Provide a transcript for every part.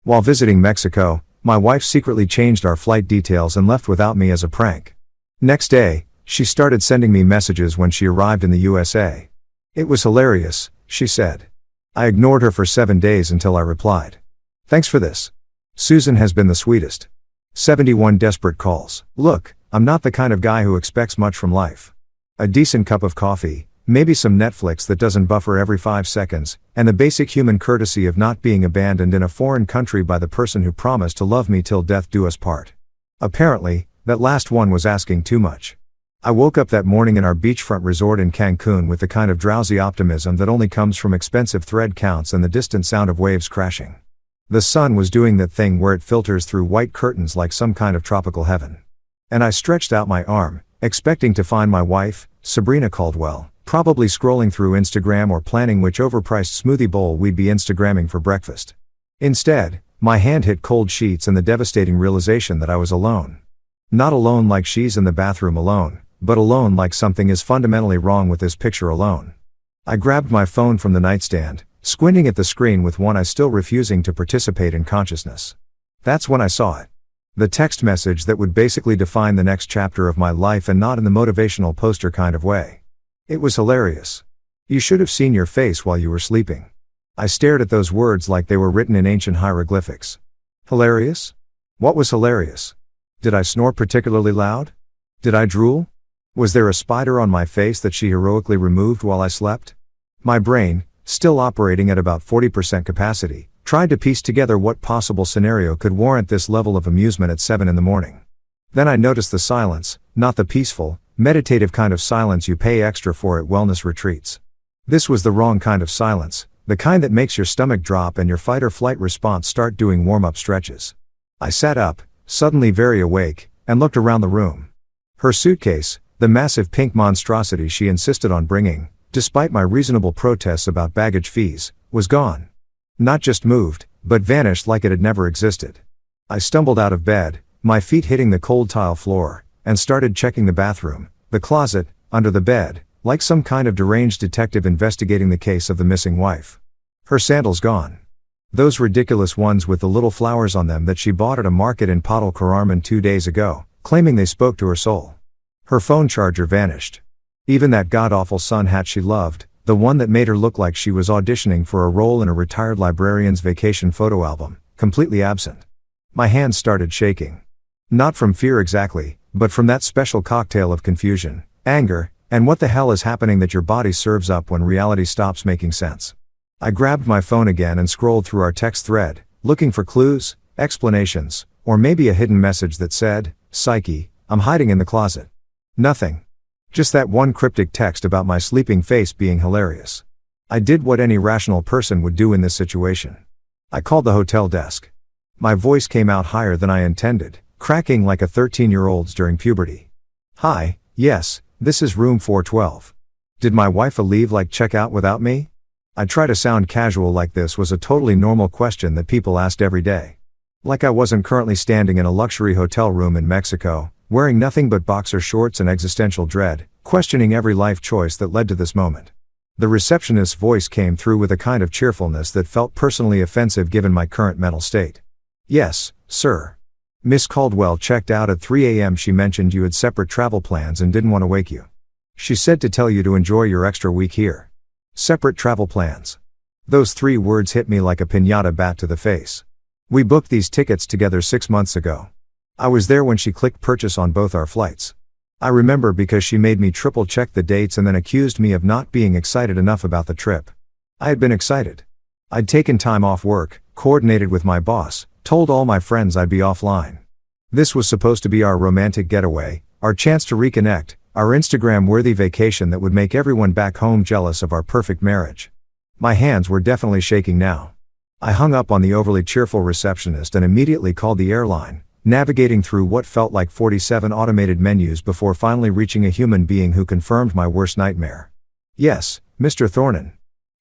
While visiting Mexico, my wife secretly changed our flight details and left without me as a prank. Next day, she started sending me messages when she arrived in the USA. It was hilarious, she said. I ignored her for 7 days until I replied. Thanks for this. Susan has been the sweetest. 71 desperate calls. Look, I'm not the kind of guy who expects much from life. A decent cup of coffee, maybe some Netflix that doesn't buffer every 5 seconds, and the basic human courtesy of not being abandoned in a foreign country by the person who promised to love me till death do us part. Apparently, that last one was asking too much. I woke up that morning in our beachfront resort in Cancun with the kind of drowsy optimism that only comes from expensive thread counts and the distant sound of waves crashing. The sun was doing that thing where it filters through white curtains like some kind of tropical heaven. And I stretched out my arm, expecting to find my wife, Sabrina Caldwell, probably scrolling through Instagram or planning which overpriced smoothie bowl we'd be Instagramming for breakfast. Instead, my hand hit cold sheets and the devastating realization that I was alone. Not alone like she's in the bathroom alone, but alone like something is fundamentally wrong with this picture alone. I grabbed my phone from the nightstand, squinting at the screen with one eye still refusing to participate in consciousness. That's when I saw it. The text message that would basically define the next chapter of my life, and not in the motivational poster kind of way. It was hilarious. You should have seen your face while you were sleeping. I stared at those words like they were written in ancient hieroglyphics. Hilarious? What was hilarious? Did I snore particularly loud? Did I drool? Was there a spider on my face that she heroically removed while I slept? My brain, still operating at about 40% capacity, tried to piece together what possible scenario could warrant this level of amusement at 7 in the morning. Then I noticed the silence, not the peaceful, meditative kind of silence you pay extra for at wellness retreats. This was the wrong kind of silence, the kind that makes your stomach drop and your fight or flight response start doing warm-up stretches. I sat up, suddenly very awake, and looked around the room. Her suitcase, the massive pink monstrosity she insisted on bringing, despite my reasonable protests about baggage fees, was gone. Not just moved, but vanished like it had never existed. I stumbled out of bed, my feet hitting the cold tile floor, and started checking the bathroom, the closet, under the bed, like some kind of deranged detective investigating the case of the missing wife. Her sandals gone. Those ridiculous ones with the little flowers on them that she bought at a market in Padel Cararman 2 days ago, claiming they spoke to her soul. Her phone charger vanished. Even that god-awful sun hat she loved, the one that made her look like she was auditioning for a role in a retired librarian's vacation photo album, completely absent. My hands started shaking. Not from fear exactly, but from that special cocktail of confusion, anger, and what the hell is happening that your body serves up when reality stops making sense. I grabbed my phone again and scrolled through our text thread, looking for clues, explanations, or maybe a hidden message that said, "Psyche, I'm hiding in the closet." Nothing. Just that one cryptic text about my sleeping face being hilarious. I did what any rational person would do in this situation. I called the hotel desk. My voice came out higher than I intended, cracking like a 13-year-old's during puberty. "Hi, yes, this is room 412. Did my wife leave like check out without me?" I try to sound casual like this was a totally normal question that people asked every day. Like I wasn't currently standing in a luxury hotel room in Mexico, wearing nothing but boxer shorts and existential dread, questioning every life choice that led to this moment. The receptionist's voice came through with a kind of cheerfulness that felt personally offensive given my current mental state. "Yes, sir. Miss Caldwell checked out at 3 a.m. She mentioned you had separate travel plans and didn't want to wake you. She said to tell you to enjoy your extra week here." Separate travel plans. Those 3 words hit me like a piñata bat to the face. We booked these tickets together 6 months ago. I was there when she clicked purchase on both our flights. I remember because she made me triple check the dates and then accused me of not being excited enough about the trip. I had been excited. I'd taken time off work, coordinated with my boss, told all my friends I'd be offline. This was supposed to be our romantic getaway, our chance to reconnect, our Instagram-worthy vacation that would make everyone back home jealous of our perfect marriage. My hands were definitely shaking now. I hung up on the overly cheerful receptionist and immediately called the airline, navigating through what felt like 47 automated menus before finally reaching a human being who confirmed my worst nightmare. "Yes, Mr. Thornton.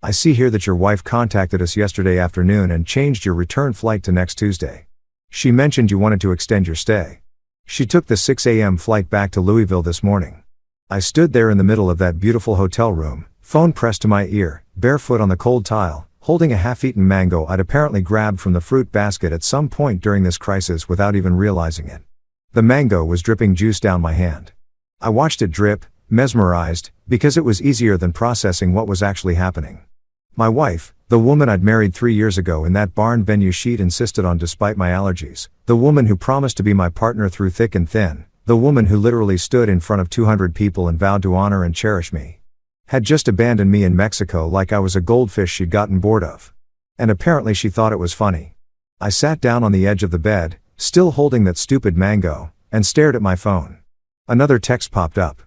I see here that your wife contacted us yesterday afternoon and changed your return flight to next Tuesday. She mentioned you wanted to extend your stay. She took the 6 a.m. flight back to Louisville this morning." I stood there in the middle of that beautiful hotel room, phone pressed to my ear, barefoot on the cold tile, holding a half-eaten mango I'd apparently grabbed from the fruit basket at some point during this crisis without even realizing it. The mango was dripping juice down my hand. I watched it drip, mesmerized, because it was easier than processing what was actually happening. My wife, the woman I'd married 3 years ago in that barn venue she'd insisted on despite my allergies, the woman who promised to be my partner through thick and thin, the woman who literally stood in front of 200 people and vowed to honor and cherish me, had just abandoned me in Mexico like I was a goldfish she'd gotten bored of. And apparently she thought it was funny. I sat down on the edge of the bed, still holding that stupid mango, and stared at my phone. Another text popped up.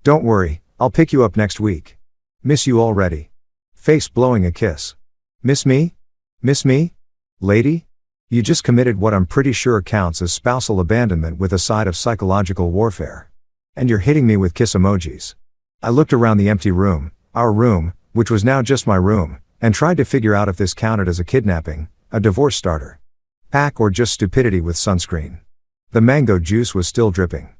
"Don't worry, I'll pick you up next week. Miss you already. Face blowing a kiss. Miss me? Miss me? Lady? You just committed what I'm pretty sure counts as spousal abandonment with a side of psychological warfare. And you're hitting me with kiss emojis." I looked around the empty room, our room, which was now just my room, and tried to figure out if this counted as a kidnapping, a divorce starter pack, or just stupidity with sunscreen. The mango juice was still dripping.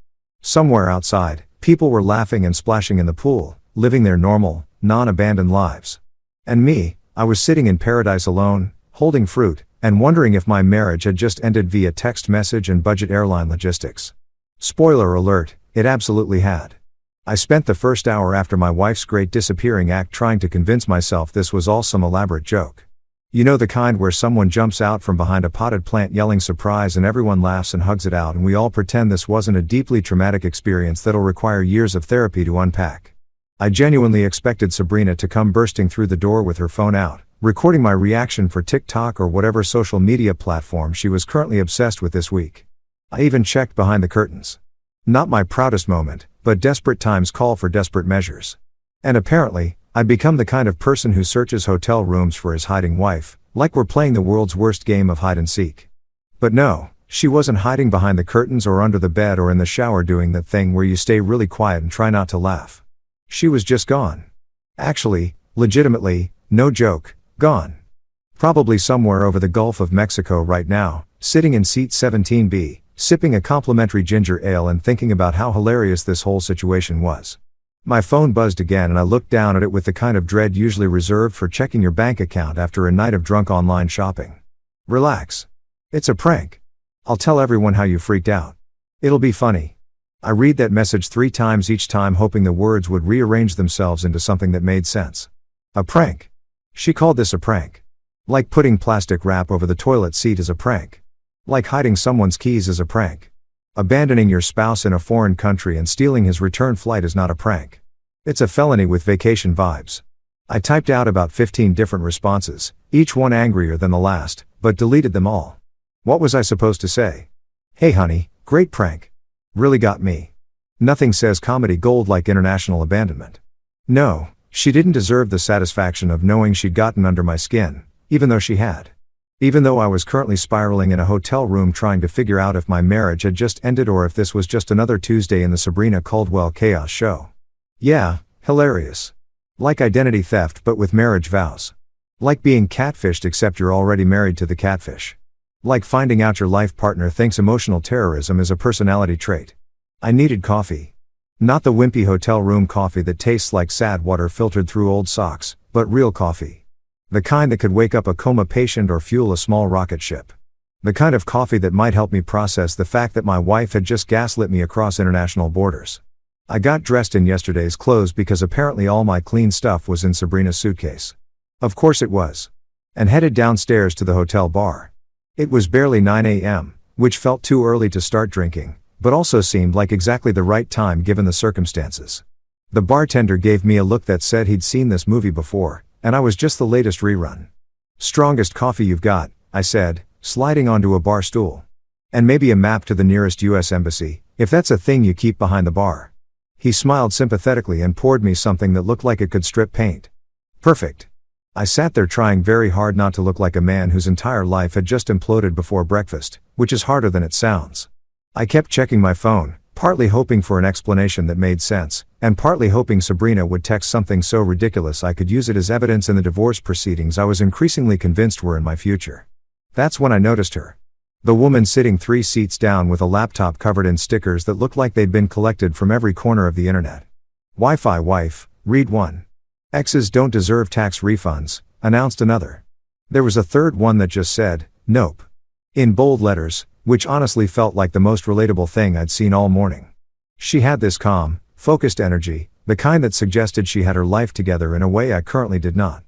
Somewhere outside, people were laughing and splashing in the pool, living their normal, non-abandoned lives. And me, I was sitting in paradise alone, holding fruit, and wondering if my marriage had just ended via text message and budget airline logistics. Spoiler alert, it absolutely had. I spent the first hour after my wife's great disappearing act trying to convince myself this was all some elaborate joke. You know, the kind where someone jumps out from behind a potted plant yelling surprise and everyone laughs and hugs it out and we all pretend this wasn't a deeply traumatic experience that'll require years of therapy to unpack. I genuinely expected Sabrina to come bursting through the door with her phone out, recording my reaction for TikTok or whatever social media platform she was currently obsessed with this week. I even checked behind the curtains. Not my proudest moment, but desperate times call for desperate measures. And apparently, I'd become the kind of person who searches hotel rooms for his hiding wife, like we're playing the world's worst game of hide and seek. But no, she wasn't hiding behind the curtains or under the bed or in the shower doing that thing where you stay really quiet and try not to laugh. She was just gone. Actually, legitimately, no joke, gone. Probably somewhere over the Gulf of Mexico right now, sitting in seat 17B, sipping a complimentary ginger ale and thinking about how hilarious this whole situation was. My phone buzzed again and I looked down at it with the kind of dread usually reserved for checking your bank account after a night of drunk online shopping. Relax. It's a prank. I'll tell everyone how you freaked out. It'll be funny. I read that message 3 times each time hoping the words would rearrange themselves into something that made sense. A prank. She called this a prank. Like putting plastic wrap over the toilet seat is a prank. Like hiding someone's keys is a prank. Abandoning your spouse in a foreign country and stealing his return flight is not a prank. It's a felony with vacation vibes. I typed out about 15 different responses, each one angrier than the last, but deleted them all. What was I supposed to say? Hey honey, great prank. Really got me. Nothing says comedy gold like international abandonment. No, she didn't deserve the satisfaction of knowing she'd gotten under my skin, even though she had. Even though I was currently spiraling in a hotel room trying to figure out if my marriage had just ended or if this was just another Tuesday in the Sabrina Caldwell chaos show. Yeah, hilarious. Like identity theft but with marriage vows. Like being catfished except you're already married to the catfish. Like finding out your life partner thinks emotional terrorism is a personality trait. I needed coffee. Not the wimpy hotel room coffee that tastes like sad water filtered through old socks, but real coffee. The kind that could wake up a coma patient or fuel a small rocket ship. The kind of coffee that might help me process the fact that my wife had just gaslit me across international borders. I got dressed in yesterday's clothes because apparently all my clean stuff was in Sabrina's suitcase. Of course it was. And headed downstairs to the hotel bar. It was barely 9 a.m., which felt too early to start drinking, but also seemed like exactly the right time given the circumstances. The bartender gave me a look that said he'd seen this movie before, and I was just the latest rerun. Strongest coffee you've got, I said, sliding onto a bar stool. And maybe a map to the nearest U.S. embassy, if that's a thing you keep behind the bar. He smiled sympathetically and poured me something that looked like it could strip paint. Perfect. I sat there trying very hard not to look like a man whose entire life had just imploded before breakfast, which is harder than it sounds. I kept checking my phone, partly hoping for an explanation that made sense, and partly hoping Sabrina would text something so ridiculous I could use it as evidence in the divorce proceedings I was increasingly convinced were in my future. That's when I noticed her. The woman sitting 3 seats down with a laptop covered in stickers that looked like they'd been collected from every corner of the internet. Wi-Fi wife, read one. Exes don't deserve tax refunds, announced another. There was a third one that just said, "Nope," in bold letters, which honestly felt like the most relatable thing I'd seen all morning. She had this calm, focused energy, the kind that suggested she had her life together in a way I currently did not.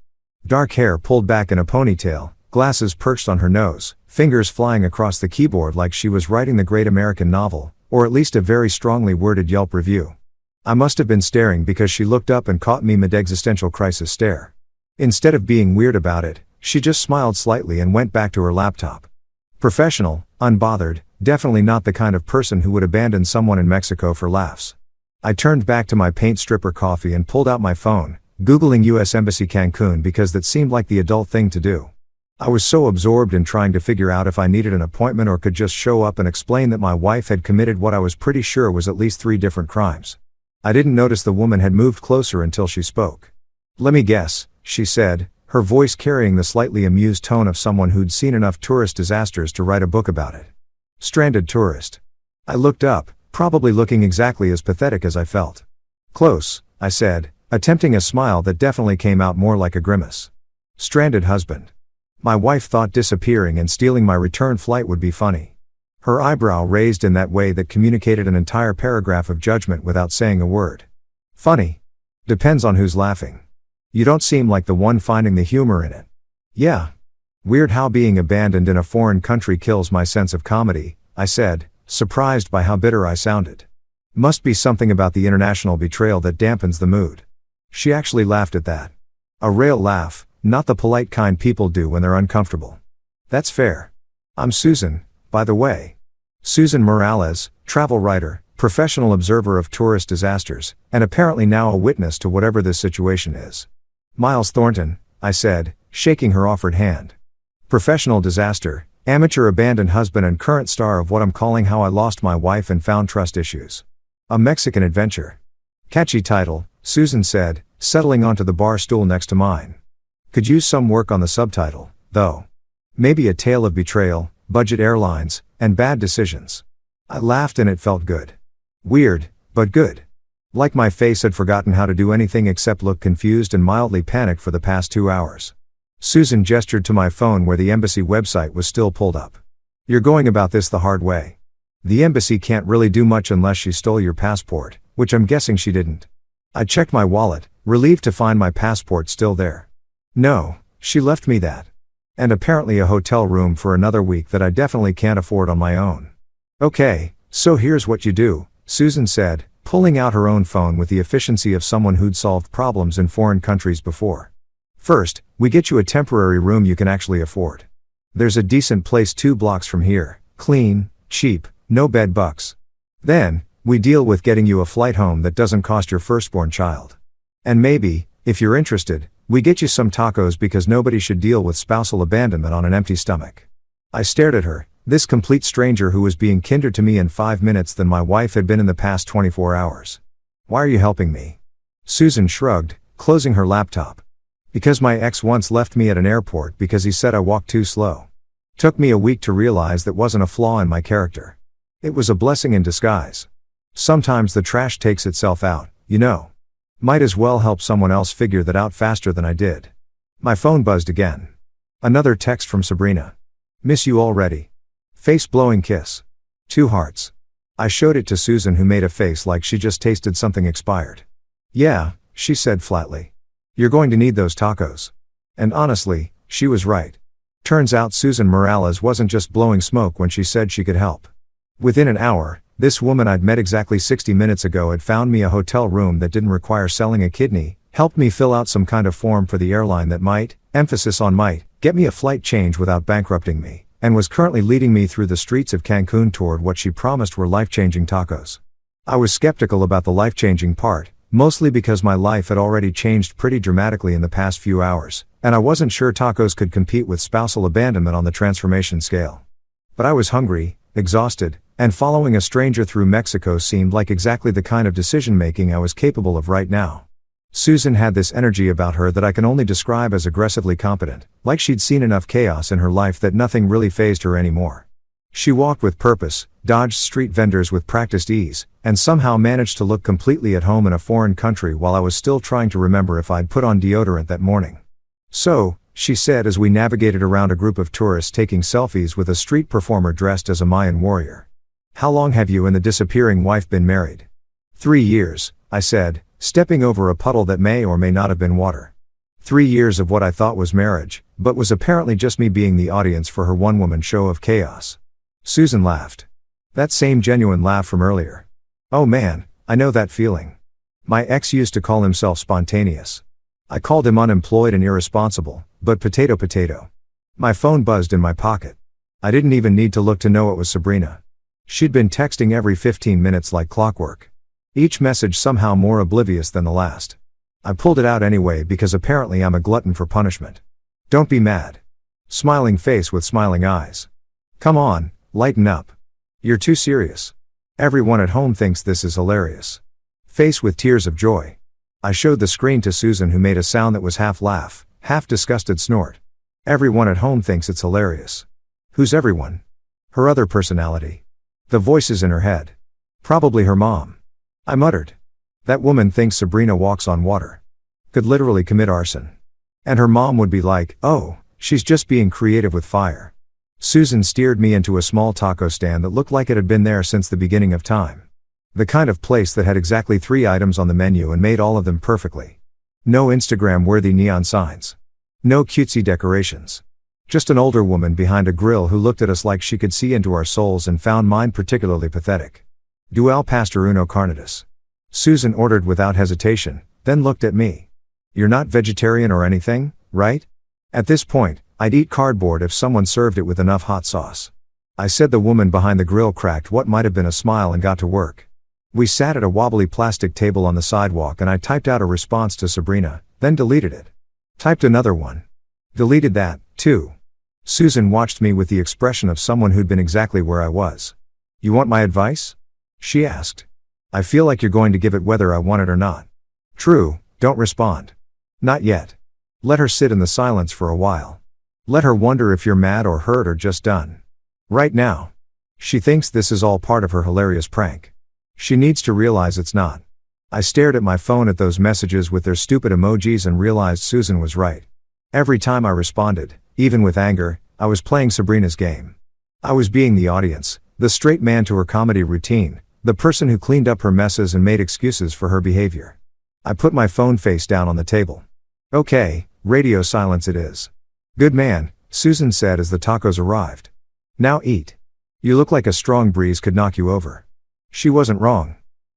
Dark hair pulled back in a ponytail, glasses perched on her nose, fingers flying across the keyboard like she was writing the great American novel, or at least a very strongly worded Yelp review. I must have been staring because she looked up and caught me mid-existential crisis stare. Instead of being weird about it, she just smiled slightly and went back to her laptop. Professional, unbothered, definitely not the kind of person who would abandon someone in Mexico for laughs. I turned back to my paint stripper coffee and pulled out my phone, Googling US Embassy Cancun because that seemed like the adult thing to do. I was so absorbed in trying to figure out if I needed an appointment or could just show up and explain that my wife had committed what I was pretty sure was at least 3 different crimes. I didn't notice the woman had moved closer until she spoke. "Let me guess," she said, her voice carrying the slightly amused tone of someone who'd seen enough tourist disasters to write a book about it. "Stranded tourist." I looked up, probably looking exactly as pathetic as I felt. "Close," I said, attempting a smile that definitely came out more like a grimace. "Stranded husband." My wife thought disappearing and stealing my return flight would be funny. Her eyebrow raised in that way that communicated an entire paragraph of judgment without saying a word. "Funny? Depends on who's laughing. You don't seem like the one finding the humor in it." "Yeah. Weird how being abandoned in a foreign country kills my sense of comedy," I said, surprised by how bitter I sounded. "Must be something about the international betrayal that dampens the mood." She actually laughed at that. A real laugh, not the polite kind people do when they're uncomfortable. "That's fair. I'm Susan, by the way. Susan Morales, travel writer, professional observer of tourist disasters, and apparently now a witness to whatever this situation is." "Miles Thornton," I said, shaking her offered hand. "Professional disaster, amateur abandoned husband and current star of what I'm calling How I Lost My Wife and Found Trust Issues. A Mexican Adventure." "Catchy title," Susan said, settling onto the bar stool next to mine. "Could use some work on the subtitle, though. Maybe a tale of betrayal, budget airlines, and bad decisions." I laughed and it felt good. Weird, but good. Like my face had forgotten how to do anything except look confused and mildly panicked for the past 2 hours. Susan gestured to my phone where the embassy website was still pulled up. "You're going about this the hard way. The embassy can't really do much unless she stole your passport, which I'm guessing she didn't." I checked my wallet, relieved to find my passport still there. "No, she left me that. And apparently a hotel room for another week that I definitely can't afford on my own." "Okay, so here's what you do," Susan said, pulling out her own phone with the efficiency of someone who'd solved problems in foreign countries before. "First, we get you a temporary room you can actually afford. There's a decent place 2 blocks from here, clean, cheap, no bed bugs. Then, we deal with getting you a flight home that doesn't cost your firstborn child. And maybe, if you're interested, we get you some tacos because nobody should deal with spousal abandonment on an empty stomach." I stared at her, this complete stranger who was being kinder to me in 5 minutes than my wife had been in the past 24 hours. "Why are you helping me?" Susan shrugged, closing her laptop. "Because my ex once left me at an airport because he said I walked too slow. Took me a week to realize that wasn't a flaw in my character. It was a blessing in disguise. Sometimes the trash takes itself out, you know. Might as well help someone else figure that out faster than I did." My phone buzzed again. Another text from Sabrina. "Miss you already. Face-blowing kiss. 2 hearts." I showed it to Susan, who made a face like she just tasted something expired. "Yeah," she said flatly. "You're going to need those tacos." And honestly, she was right. Turns out Susan Morales wasn't just blowing smoke when she said she could help. Within an hour, this woman I'd met exactly 60 minutes ago had found me a hotel room that didn't require selling a kidney, helped me fill out some kind of form for the airline that might, emphasis on might, get me a flight change without bankrupting me, and was currently leading me through the streets of Cancun toward what she promised were life-changing tacos. I was skeptical about the life-changing part, mostly because my life had already changed pretty dramatically in the past few hours, and I wasn't sure tacos could compete with spousal abandonment on the transformation scale. But I was hungry, exhausted, and following a stranger through Mexico seemed like exactly the kind of decision-making I was capable of right now. Susan had this energy about her that I can only describe as aggressively competent, like she'd seen enough chaos in her life that nothing really fazed her anymore. She walked with purpose, dodged street vendors with practiced ease, and somehow managed to look completely at home in a foreign country while I was still trying to remember if I'd put on deodorant that morning. "So, she said as we navigated around a group of tourists taking selfies with a street performer dressed as a Mayan warrior. How long have you and the disappearing wife been married? 3 years, I said, stepping over a puddle that may or may not have been water. 3 years of what I thought was marriage, but was apparently just me being the audience for her one-woman show of chaos. Susan laughed. That same genuine laugh from earlier. Oh man, I know that feeling. My ex used to call himself spontaneous. I called him unemployed and irresponsible, but potato. My phone buzzed in my pocket. I didn't even need to look to know it was Sabrina. She'd been texting every 15 minutes like clockwork. Each message somehow more oblivious than the last. I pulled it out anyway because apparently I'm a glutton for punishment. Don't be mad. Smiling face with smiling eyes. Come on, lighten up. You're too serious. Everyone at home thinks this is hilarious. Face with tears of joy. I showed the screen to Susan, who made a sound that was half laugh, half disgusted snort. Everyone at home thinks it's hilarious. Who's everyone? Her other personality. The voices in her head. Probably her mom. I muttered. That woman thinks Sabrina walks on water. Could literally commit arson. And her mom would be like, oh, she's just being creative with fire. Susan steered me into a small taco stand that looked like it had been there since the beginning of time. The kind of place that had exactly 3 items on the menu and made all of them perfectly. No Instagram-worthy neon signs. No cutesy decorations. Just an older woman behind a grill who looked at us like she could see into our souls and found mine particularly pathetic. Dual pastor uno carnitas. Susan ordered without hesitation, then looked at me. You're not vegetarian or anything, right? At this point, I'd eat cardboard if someone served it with enough hot sauce. I said. The woman behind the grill cracked what might have been a smile and got to work. We sat at a wobbly plastic table on the sidewalk and I typed out a response to Sabrina, then deleted it. Typed another one. Deleted that, too. Susan watched me with the expression of someone who'd been exactly where I was. You want my advice? She asked. I feel like you're going to give it whether I want it or not. True, don't respond. Not yet. Let her sit in the silence for a while. Let her wonder if you're mad or hurt or just done. Right now. She thinks this is all part of her hilarious prank. She needs to realize it's not. I stared at my phone at those messages with their stupid emojis and realized Susan was right. Every time I responded, even with anger, I was playing Sabrina's game. I was being the audience, the straight man to her comedy routine, the person who cleaned up her messes and made excuses for her behavior. I put my phone face down on the table. Okay, radio silence it is. Good man, Susan said as the tacos arrived. Now eat. You look like a strong breeze could knock you over. She wasn't wrong.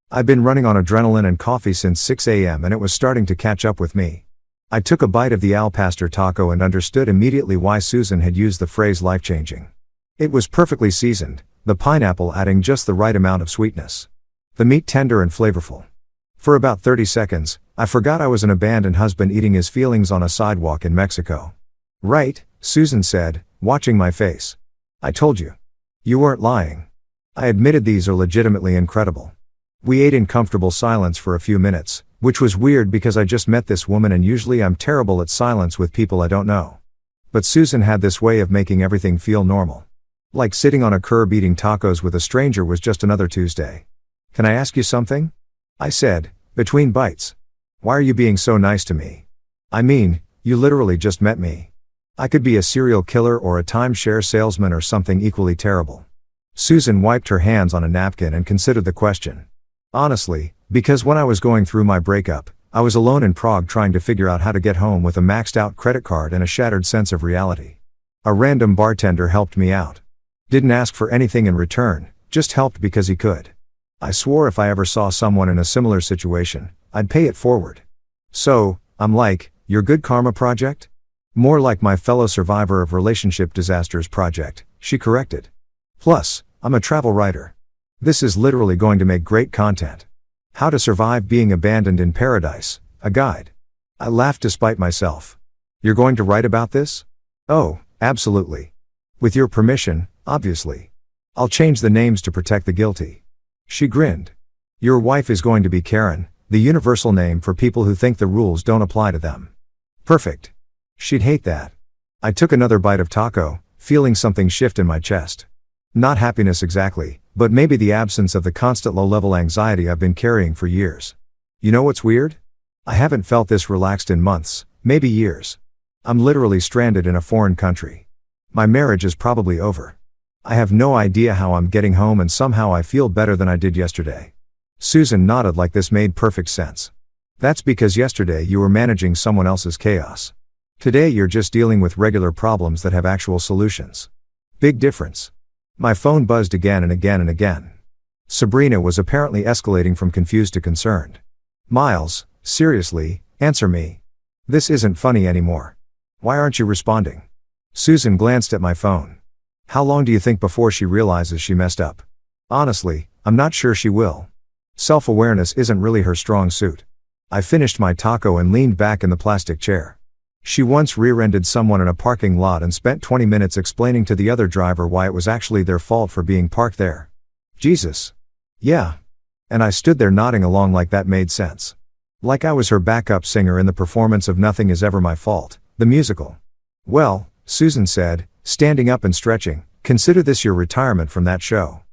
I'd been running on adrenaline and coffee since 6 a.m. and it was starting to catch up with me. I took a bite of the al pastor taco and understood immediately why Susan had used the phrase life-changing. It was perfectly seasoned, the pineapple adding just the right amount of sweetness. The meat tender and flavorful. For about 30 seconds, I forgot I was an abandoned husband eating his feelings on a sidewalk in Mexico. Right, Susan said, watching my face. I told you. You weren't lying. I admitted these are legitimately incredible. We ate in comfortable silence for a few minutes, which was weird because I just met this woman and usually I'm terrible at silence with people I don't know. But Susan had this way of making everything feel normal. Like sitting on a curb eating tacos with a stranger was just another Tuesday. Can I ask you something? I said, between bites. Why are you being so nice to me? I mean, you literally just met me. I could be a serial killer or a timeshare salesman or something equally terrible. Susan wiped her hands on a napkin and considered the question. Honestly, because when I was going through my breakup, I was alone in Prague trying to figure out how to get home with a maxed out credit card and a shattered sense of reality. A random bartender helped me out. Didn't ask for anything in return, just helped because he could. I swore if I ever saw someone in a similar situation, I'd pay it forward. So, I'm like, your good karma project? More like my fellow survivor of relationship disasters project, she corrected. Plus, I'm a travel writer. This is literally going to make great content. How to survive being abandoned in paradise, a guide. I laughed despite myself. You're going to write about this? Oh, absolutely. With your permission, obviously. I'll change the names to protect the guilty. She grinned. Your wife is going to be Karen, the universal name for people who think the rules don't apply to them. Perfect. She'd hate that. I took another bite of taco, feeling something shift in my chest. Not happiness exactly, but maybe the absence of the constant low-level anxiety I've been carrying for years. You know what's weird? I haven't felt this relaxed in months, maybe years. I'm literally stranded in a foreign country. My marriage is probably over. I have no idea how I'm getting home, and somehow I feel better than I did yesterday. Susan nodded like this made perfect sense. That's because yesterday you were managing someone else's chaos. Today you're just dealing with regular problems that have actual solutions. Big difference. My phone buzzed again and again and again. Sabrina was apparently escalating from confused to concerned. Miles, seriously, answer me. This isn't funny anymore. Why aren't you responding? Susan glanced at my phone. How long do you think before she realizes she messed up? Honestly, I'm not sure she will. Self-awareness isn't really her strong suit. I finished my taco and leaned back in the plastic chair. She once rear-ended someone in a parking lot and spent 20 minutes explaining to the other driver why it was actually their fault for being parked there. Jesus. Yeah. And I stood there nodding along like that made sense. Like I was her backup singer in the performance of Nothing Is Ever My Fault, the musical. Well, Susan said, standing up and stretching, consider this your retirement from that show.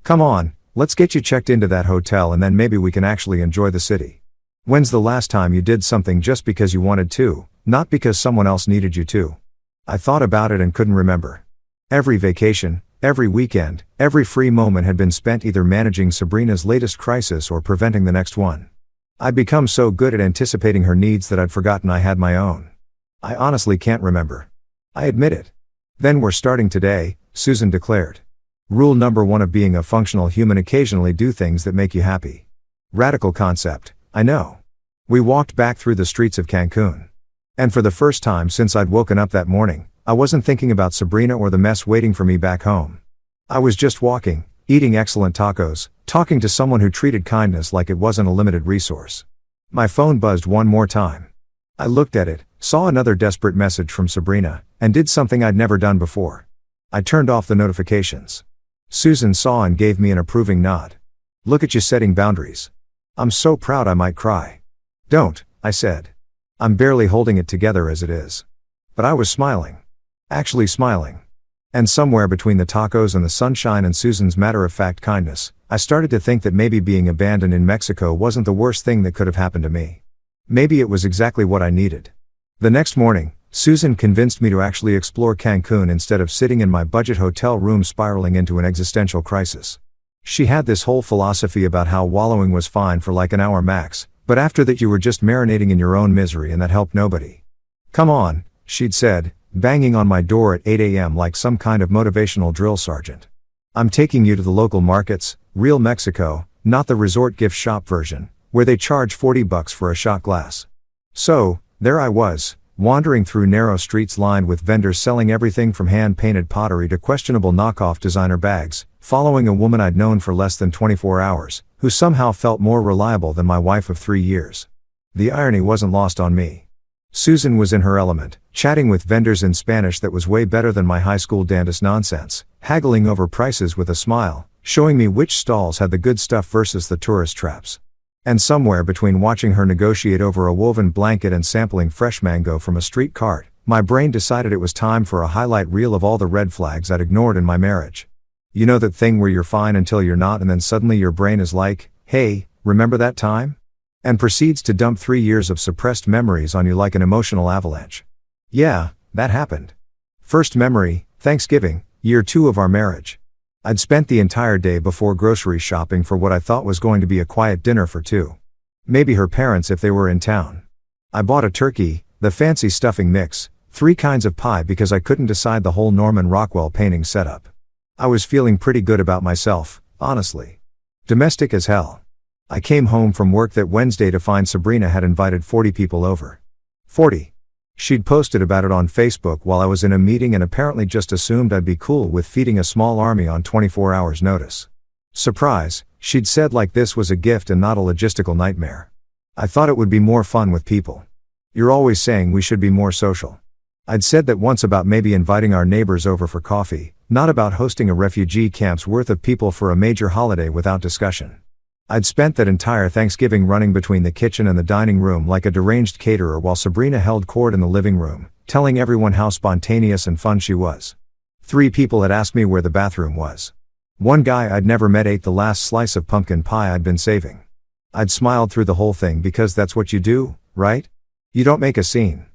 Come on, let's get you checked into that hotel and then maybe we can actually enjoy the city. When's the last time you did something just because you wanted to, not because someone else needed you to? I thought about it and couldn't remember. Every vacation, every weekend, every free moment had been spent either managing Sabrina's latest crisis or preventing the next one. I'd become so good at anticipating her needs that I'd forgotten I had my own. I honestly can't remember. I admit it. Then we're starting today, Susan declared. Rule number 1 of being a functional human: occasionally do things that make you happy. Radical concept, I know. We walked back through the streets of Cancun. And for the first time since I'd woken up that morning, I wasn't thinking about Sabrina or the mess waiting for me back home. I was just walking, eating excellent tacos, talking to someone who treated kindness like it wasn't a limited resource. My phone buzzed one more time. I looked at it, saw another desperate message from Sabrina, and did something I'd never done before. I turned off the notifications. Susan saw and gave me an approving nod. Look at you setting boundaries. I'm so proud I might cry. Don't, I said. I'm barely holding it together as it is. But I was smiling. Actually smiling. And somewhere between the tacos and the sunshine and Susan's matter-of-fact kindness, I started to think that maybe being abandoned in Mexico wasn't the worst thing that could have happened to me. Maybe it was exactly what I needed. The next morning, Susan convinced me to actually explore Cancun instead of sitting in my budget hotel room spiraling into an existential crisis. She had this whole philosophy about how wallowing was fine for like an hour max, but after that you were just marinating in your own misery and that helped nobody. Come on, she'd said, banging on my door at 8 a.m. like some kind of motivational drill sergeant. I'm taking you to the local markets, real Mexico, not the resort gift shop version, where they charge $40 for a shot glass. So, there I was, wandering through narrow streets lined with vendors selling everything from hand-painted pottery to questionable knockoff designer bags, following a woman I'd known for less than 24 hours, who somehow felt more reliable than my wife of 3 years. The irony wasn't lost on me. Susan was in her element, chatting with vendors in Spanish that was way better than my high school dentist nonsense, haggling over prices with a smile, showing me which stalls had the good stuff versus the tourist traps. And somewhere between watching her negotiate over a woven blanket and sampling fresh mango from a street cart, my brain decided it was time for a highlight reel of all the red flags I'd ignored in my marriage. You know that thing where you're fine until you're not and then suddenly your brain is like, hey, remember that time? And proceeds to dump 3 years of suppressed memories on you like an emotional avalanche. Yeah, that happened. First memory, Thanksgiving, year 2 of our marriage. I'd spent the entire day before grocery shopping for what I thought was going to be a quiet dinner for 2. Maybe her parents if they were in town. I bought a turkey, the fancy stuffing mix, 3 kinds of pie because I couldn't decide the whole Norman Rockwell painting setup. I was feeling pretty good about myself, honestly. Domestic as hell. I came home from work that Wednesday to find Sabrina had invited 40 people over. 40. She'd posted about it on Facebook while I was in a meeting and apparently just assumed I'd be cool with feeding a small army on 24 hours notice. Surprise, she'd said like this was a gift and not a logistical nightmare. I thought it would be more fun with people. You're always saying we should be more social. I'd said that once about maybe inviting our neighbors over for coffee, not about hosting a refugee camp's worth of people for a major holiday without discussion. I'd spent that entire Thanksgiving running between the kitchen and the dining room like a deranged caterer while Sabrina held court in the living room, telling everyone how spontaneous and fun she was. 3 people had asked me where the bathroom was. One guy I'd never met ate the last slice of pumpkin pie I'd been saving. I'd smiled through the whole thing because that's what you do, right? You don't make a scene.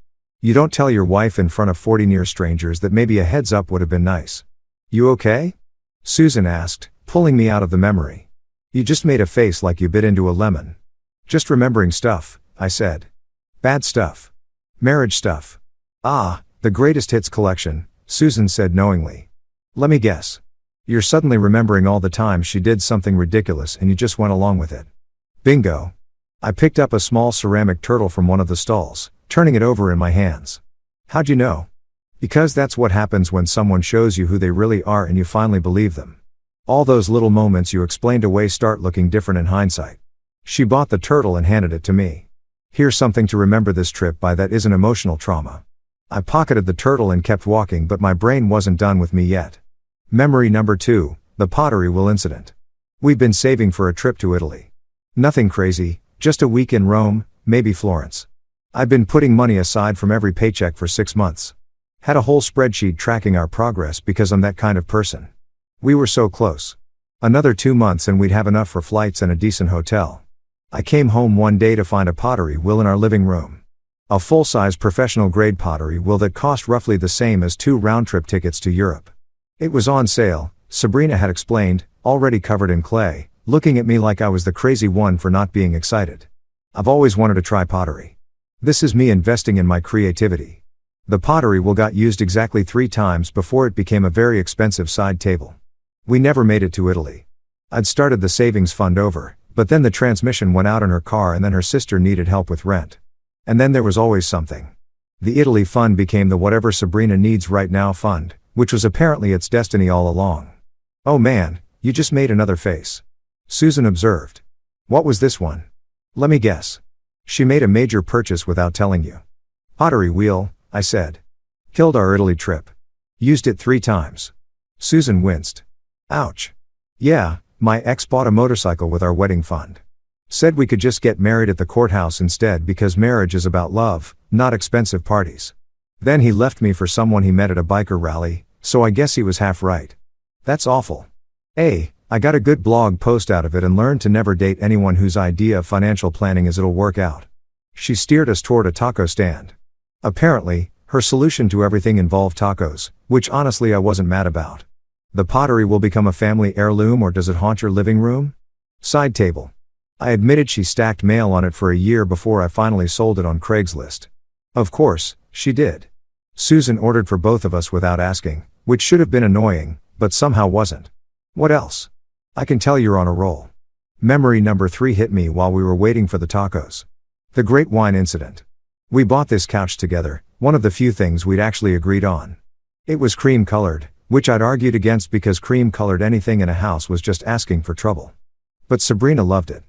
You don't tell your wife in front of 40 near strangers that maybe a heads up would have been nice. You okay? Susan asked, pulling me out of the memory. You just made a face like you bit into a lemon. Just remembering stuff, I said. Bad stuff. Marriage stuff. Ah, the greatest hits collection, Susan said knowingly. Let me guess. You're suddenly remembering all the times she did something ridiculous and you just went along with it. Bingo. I picked up a small ceramic turtle from one of the stalls, turning it over in my hands. How'd you know? Because that's what happens when someone shows you who they really are and you finally believe them. All those little moments you explained away start looking different in hindsight. She bought the turtle and handed it to me. Here's something to remember this trip by that isn't emotional trauma. I pocketed the turtle and kept walking, but my brain wasn't done with me yet. Memory number 2, the pottery wheel incident. We've been saving for a trip to Italy. Nothing crazy, just a week in Rome, maybe Florence. I'd been putting money aside from every paycheck for 6 months. Had a whole spreadsheet tracking our progress because I'm that kind of person. We were so close. Another 2 months and we'd have enough for flights and a decent hotel. I came home one day to find a pottery wheel in our living room. A full-size professional-grade pottery wheel that cost roughly the same as 2 round-trip tickets to Europe. It was on sale, Sabrina had explained, already covered in clay, looking at me like I was the crazy one for not being excited. I've always wanted to try pottery. This is me investing in my creativity. The pottery wheel got used exactly 3 times before it became a very expensive side table. We never made it to Italy. I'd started the savings fund over, but then the transmission went out in her car and then her sister needed help with rent. And then there was always something. The Italy fund became the whatever Sabrina needs right now fund, which was apparently its destiny all along. Oh man, you just made another face. Susan observed. What was this one? Let me guess. She made a major purchase without telling you. Pottery wheel, I said. Killed our Italy trip. Used it 3 times. Susan winced. Ouch. Yeah, my ex bought a motorcycle with our wedding fund. Said we could just get married at the courthouse instead because marriage is about love, not expensive parties. Then he left me for someone he met at a biker rally, so I guess he was half right. That's awful. Hey, I got a good blog post out of it and learned to never date anyone whose idea of financial planning is it'll work out. She steered us toward a taco stand. Apparently, her solution to everything involved tacos, which honestly I wasn't mad about. The pottery will become a family heirloom, or does it haunt your living room? Side table. I admitted she stacked mail on it for a year before I finally sold it on Craigslist. Of course, she did. Susan ordered for both of us without asking, which should have been annoying, but somehow wasn't. What else? I can tell you're on a roll. Memory number 3 hit me while we were waiting for the tacos. The great wine incident. We bought this couch together, one of the few things we'd actually agreed on. It was cream colored, which I'd argued against because cream colored anything in a house was just asking for trouble. But Sabrina loved it.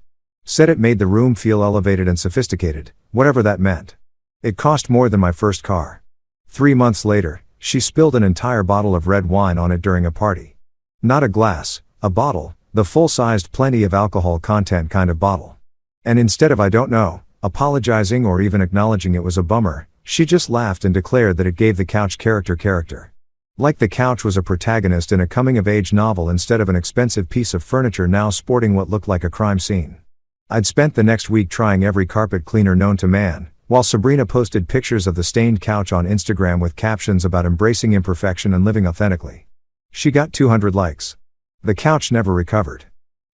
Said it made the room feel elevated and sophisticated, whatever that meant. It cost more than my first car. 3 months later, she spilled an entire bottle of red wine on it during a party. Not a glass, a bottle, the full-sized plenty of alcohol content kind of bottle. And instead of I don't know, apologizing or even acknowledging it was a bummer, she just laughed and declared that it gave the couch character. Like the couch was a protagonist in a coming-of-age novel instead of an expensive piece of furniture now sporting what looked like a crime scene. I'd spent the next week trying every carpet cleaner known to man, while Sabrina posted pictures of the stained couch on Instagram with captions about embracing imperfection and living authentically. She got 200 likes. The couch never recovered.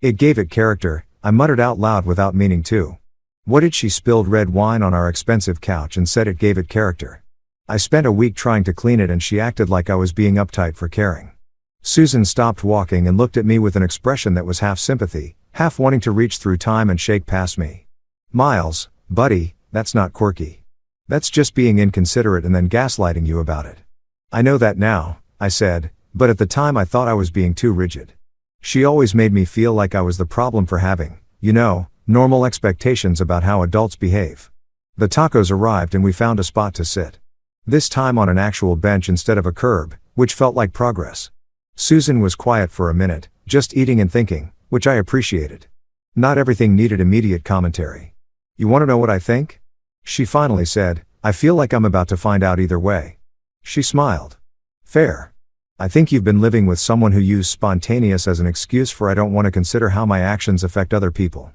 It gave it character, I muttered out loud without meaning to. What did she spilled red wine on our expensive couch and said it gave it character? I spent a week trying to clean it and she acted like I was being uptight for caring. Susan stopped walking and looked at me with an expression that was half sympathy, half wanting to reach through time and shake past me. Miles, buddy, that's not quirky. That's just being inconsiderate and then gaslighting you about it. I know that now, I said, but at the time I thought I was being too rigid. She always made me feel like I was the problem for having, normal expectations about how adults behave. The tacos arrived and we found a spot to sit. This time on an actual bench instead of a curb, which felt like progress. Susan was quiet for a minute, just eating and thinking, which I appreciated. Not everything needed immediate commentary. You want to know what I think? She finally said, I feel like I'm about to find out either way. She smiled. Fair. I think you've been living with someone who used spontaneous as an excuse for I don't want to consider how my actions affect other people.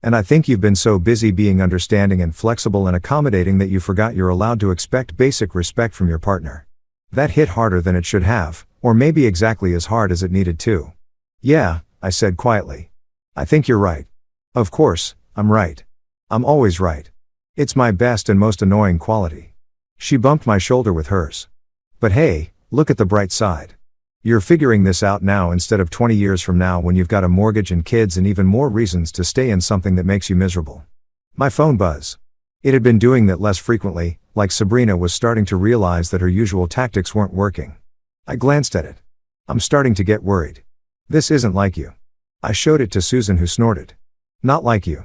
And I think you've been so busy being understanding and flexible and accommodating that you forgot you're allowed to expect basic respect from your partner. That hit harder than it should have, or maybe exactly as hard as it needed to. Yeah, I said quietly. I think you're right. Of course, I'm right. I'm always right. It's my best and most annoying quality. She bumped my shoulder with hers. But hey, look at the bright side. You're figuring this out now instead of 20 years from now when you've got a mortgage and kids and even more reasons to stay in something that makes you miserable. My phone buzzed. It had been doing that less frequently, like Sabrina was starting to realize that her usual tactics weren't working. I glanced at it. I'm starting to get worried. This isn't like you. I showed it to Susan, who snorted. Not like you.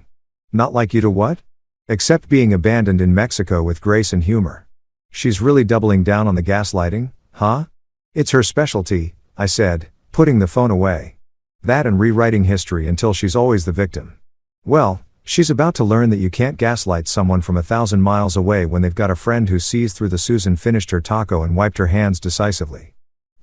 Not like you to what? Except being abandoned in Mexico with grace and humor. She's really doubling down on the gaslighting, huh? It's her specialty, I said, putting the phone away. That and rewriting history until she's always the victim. Well, she's about to learn that you can't gaslight someone from 1,000 miles away when they've got a friend who sees through the. Susan finished her taco and wiped her hands decisively.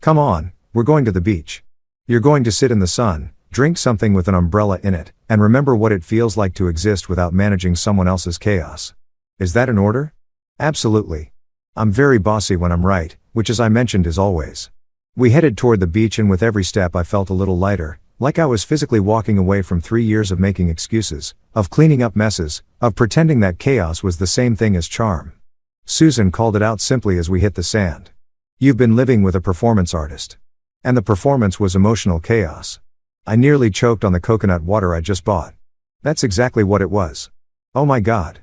Come on, we're going to the beach. You're going to sit in the sun, drink something with an umbrella in it, and remember what it feels like to exist without managing someone else's chaos. Is that an order? Absolutely. I'm very bossy when I'm right, which, as I mentioned, is always. We headed toward the beach, and with every step I felt a little lighter, like I was physically walking away from 3 years of making excuses, of cleaning up messes, of pretending that chaos was the same thing as charm. Susan called it out simply as we hit the sand. You've been living with a performance artist. And the performance was emotional chaos. I nearly choked on the coconut water I just bought. That's exactly what it was. Oh my God.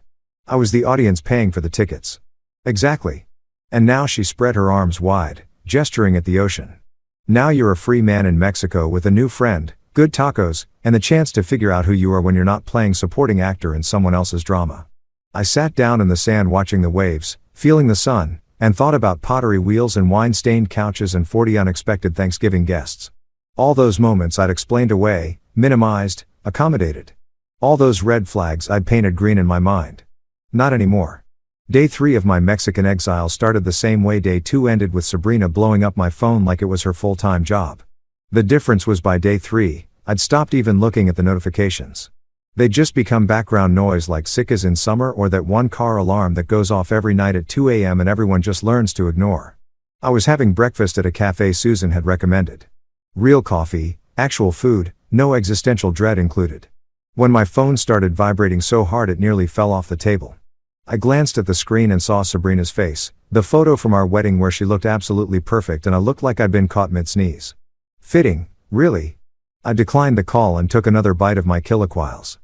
I was the audience paying for the tickets. Exactly. And now she spread her arms wide, gesturing at the ocean. Now you're a free man in Mexico with a new friend, good tacos, and the chance to figure out who you are when you're not playing supporting actor in someone else's drama. I sat down in the sand watching the waves, feeling the sun, and thought about pottery wheels and wine-stained couches and 40 unexpected Thanksgiving guests. All those moments I'd explained away, minimized, accommodated. All those red flags I'd painted green in my mind. Not anymore. Day 3 of my Mexican exile started the same way Day 2 ended, with Sabrina blowing up my phone like it was her full-time job. The difference was by Day 3, I'd stopped even looking at the notifications. They'd just become background noise like Sickas in summer, or that one car alarm that goes off every night at 2 a.m. and everyone just learns to ignore. I was having breakfast at a cafe Susan had recommended. Real coffee, actual food, no existential dread included. When my phone started vibrating so hard it nearly fell off the table. I glanced at the screen and saw Sabrina's face, the photo from our wedding where she looked absolutely perfect and I looked like I'd been caught mid-sneeze. Fitting, really. I declined the call and took another bite of my Kiloquils.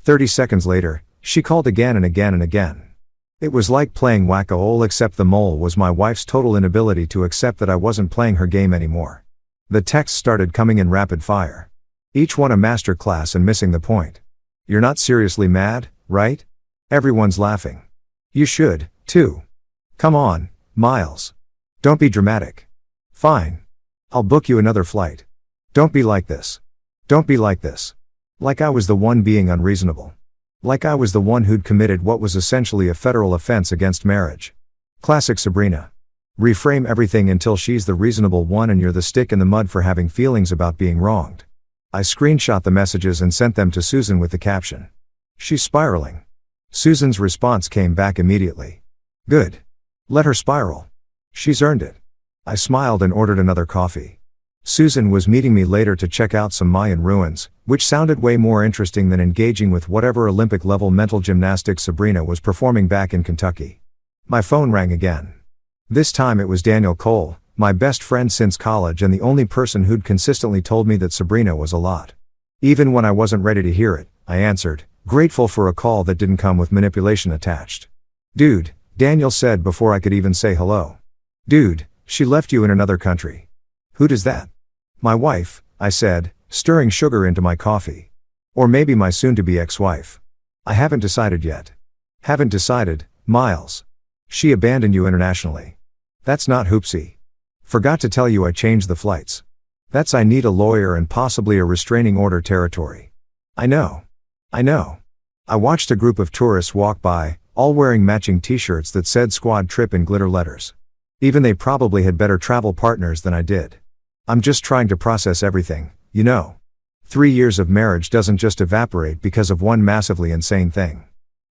30 seconds later, she called again and again and again. It was like playing whack-a-mole, except the mole was my wife's total inability to accept that I wasn't playing her game anymore. The texts started coming in rapid fire. Each one a master class and missing the point. You're not seriously mad, right? Everyone's laughing. You should, too. Come on, Miles. Don't be dramatic. Fine. I'll book you another flight. Don't be like this. Don't be like this. Like I was the one being unreasonable. Like I was the one who'd committed what was essentially a federal offense against marriage. Classic Sabrina. Reframe everything until she's the reasonable one and you're the stick in the mud for having feelings about being wronged. I screenshot the messages and sent them to Susan with the caption. She's spiraling. Susan's response came back immediately. Good. Let her spiral. She's earned it. I smiled and ordered another coffee. Susan was meeting me later to check out some Mayan ruins, which sounded way more interesting than engaging with whatever Olympic-level mental gymnastics Sabrina was performing back in Kentucky. My phone rang again. This time it was Daniel Cole, my best friend since college and the only person who'd consistently told me that Sabrina was a lot. Even when I wasn't ready to hear it, I answered, grateful for a call that didn't come with manipulation attached. Dude, Daniel said before I could even say hello. Dude, she left you in another country. Who does that? My wife, I said, stirring sugar into my coffee. Or maybe my soon-to-be ex-wife. I haven't decided yet. Haven't decided, Miles. She abandoned you internationally. That's not hoopsie. Forgot to tell you I changed the flights. That's I need a lawyer and possibly a restraining order territory. I know. I watched a group of tourists walk by, all wearing matching t-shirts that said squad trip in glitter letters. Even they probably had better travel partners than I did. I'm just trying to process everything, you know. 3 years of marriage doesn't just evaporate because of one massively insane thing.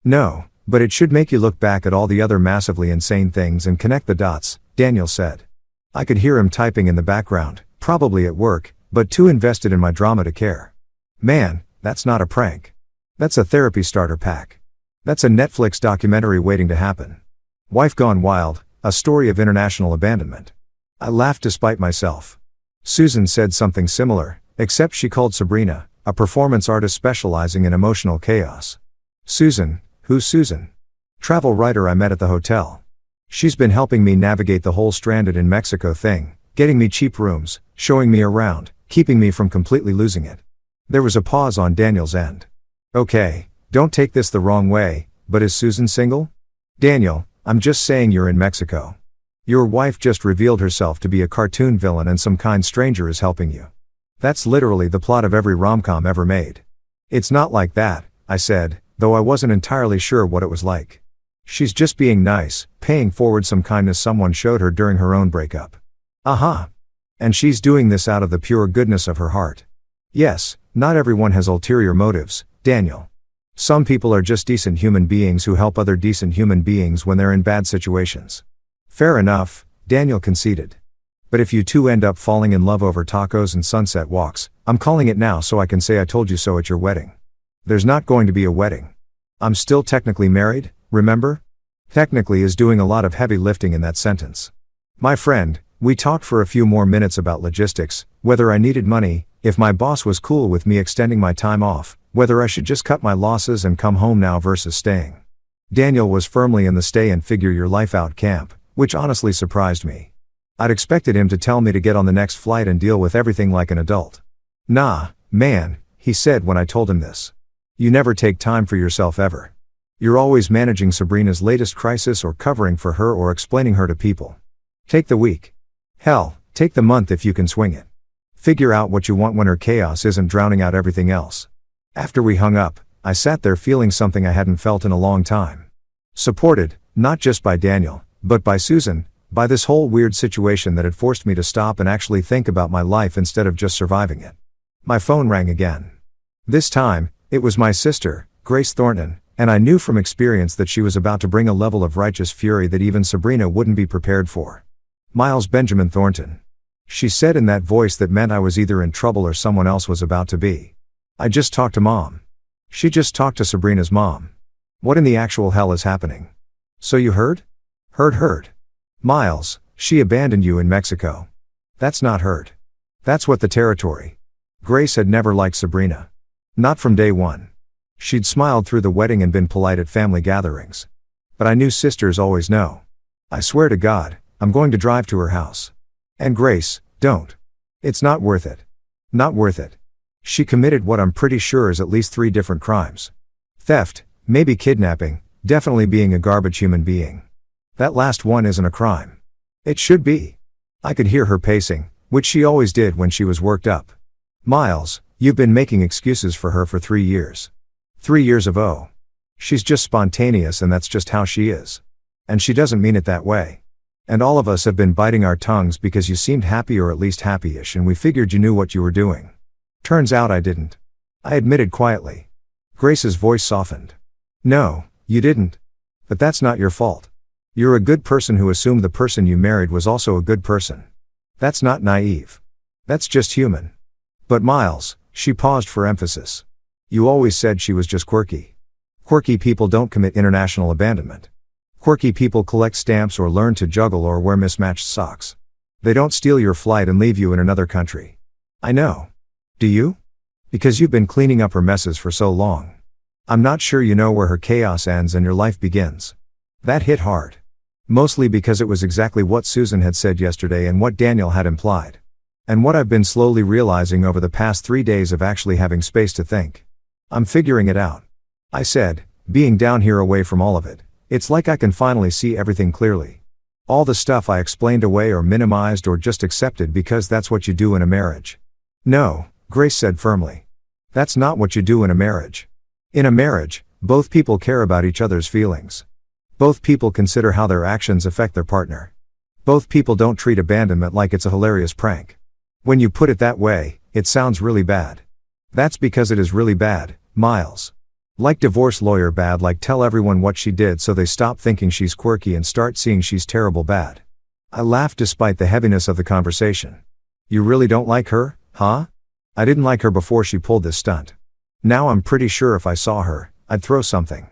No, but it should make you look back at all the other massively insane things and connect the dots, Daniel said. I could hear him typing in the background, probably at work, but too invested in my drama to care. Man, that's not a prank. That's a therapy starter pack. That's a Netflix documentary waiting to happen. Wife Gone Wild, a story of international abandonment. I laughed despite myself. Susan said something similar, except she called Sabrina, a performance artist specializing in emotional chaos. Susan, who's Susan? Travel writer I met at the hotel. She's been helping me navigate the whole stranded in Mexico thing, getting me cheap rooms, showing me around, keeping me from completely losing it. There was a pause on Daniel's end. Okay, don't take this the wrong way, but is Susan single? Daniel, I'm just saying you're in Mexico. Your wife just revealed herself to be a cartoon villain and some kind stranger is helping you. That's literally the plot of every rom-com ever made. It's not like that, I said, though I wasn't entirely sure what it was like. She's just being nice, paying forward some kindness someone showed her during her own breakup. Uh-huh. And she's doing this out of the pure goodness of her heart. Yes, not everyone has ulterior motives, Daniel. Some people are just decent human beings who help other decent human beings when they're in bad situations. Fair enough, Daniel conceded. But if you two end up falling in love over tacos and sunset walks, I'm calling it now so I can say I told you so at your wedding. There's not going to be a wedding. I'm still technically married, remember? Technically is doing a lot of heavy lifting in that sentence. My friend, we talked for a few more minutes about logistics, whether I needed money, if my boss was cool with me extending my time off, whether I should just cut my losses and come home now versus staying. Daniel was firmly in the stay and figure your life out camp, which honestly surprised me. I'd expected him to tell me to get on the next flight and deal with everything like an adult. Nah, man, he said when I told him this. You never take time for yourself ever. You're always managing Sabrina's latest crisis or covering for her or explaining her to people. Take the week. Hell, take the month if you can swing it. Figure out what you want when her chaos isn't drowning out everything else. After we hung up, I sat there feeling something I hadn't felt in a long time. Supported, not just by Daniel, but by Susan, by this whole weird situation that had forced me to stop and actually think about my life instead of just surviving it. My phone rang again. This time, it was my sister, Grace Thornton, and I knew from experience that she was about to bring a level of righteous fury that even Sabrina wouldn't be prepared for. Miles Benjamin Thornton. She said in that voice that meant I was either in trouble or someone else was about to be. I just talked to Mom. She just talked to Sabrina's mom. What in the actual hell is happening? So you heard? Heard. Miles, she abandoned you in Mexico. That's not heard. That's what the territory. Grace had never liked Sabrina. Not from day one. She'd smiled through the wedding and been polite at family gatherings. But I knew sisters always know. I swear to God, I'm going to drive to her house. And Grace, don't. It's not worth it. Not worth it. She committed what I'm pretty sure is at least 3 different crimes. Theft, maybe kidnapping, definitely being a garbage human being. That last one isn't a crime. It should be. I could hear her pacing, which she always did when she was worked up. Miles, you've been making excuses for her for 3 years. 3 years of oh. She's just spontaneous and that's just how she is. And she doesn't mean it that way. And all of us have been biting our tongues because you seemed happy or at least happy-ish and we figured you knew what you were doing. Turns out I didn't. I admitted quietly. Grace's voice softened. No, you didn't. But that's not your fault. You're a good person who assumed the person you married was also a good person. That's not naive. That's just human. But Miles, she paused for emphasis. You always said she was just quirky. Quirky people don't commit international abandonment. Quirky people collect stamps or learn to juggle or wear mismatched socks. They don't steal your flight and leave you in another country. I know. Do you? Because you've been cleaning up her messes for so long. I'm not sure you know where her chaos ends and your life begins. That hit hard. Mostly because it was exactly what Susan had said yesterday and what Daniel had implied. And what I've been slowly realizing over the past 3 days of actually having space to think. I'm figuring it out. I said, being down here away from all of it, it's like I can finally see everything clearly. All the stuff I explained away or minimized or just accepted because that's what you do in a marriage. No, Grace said firmly. That's not what you do in a marriage. In a marriage, both people care about each other's feelings. Both people consider how their actions affect their partner. Both people don't treat abandonment like it's a hilarious prank. When you put it that way, it sounds really bad. That's because it is really bad, Miles. Like divorce lawyer bad, like tell everyone what she did so they stop thinking she's quirky and start seeing she's terrible bad. I laughed despite the heaviness of the conversation. You really don't like her, huh? I didn't like her before she pulled this stunt. Now I'm pretty sure if I saw her, I'd throw something.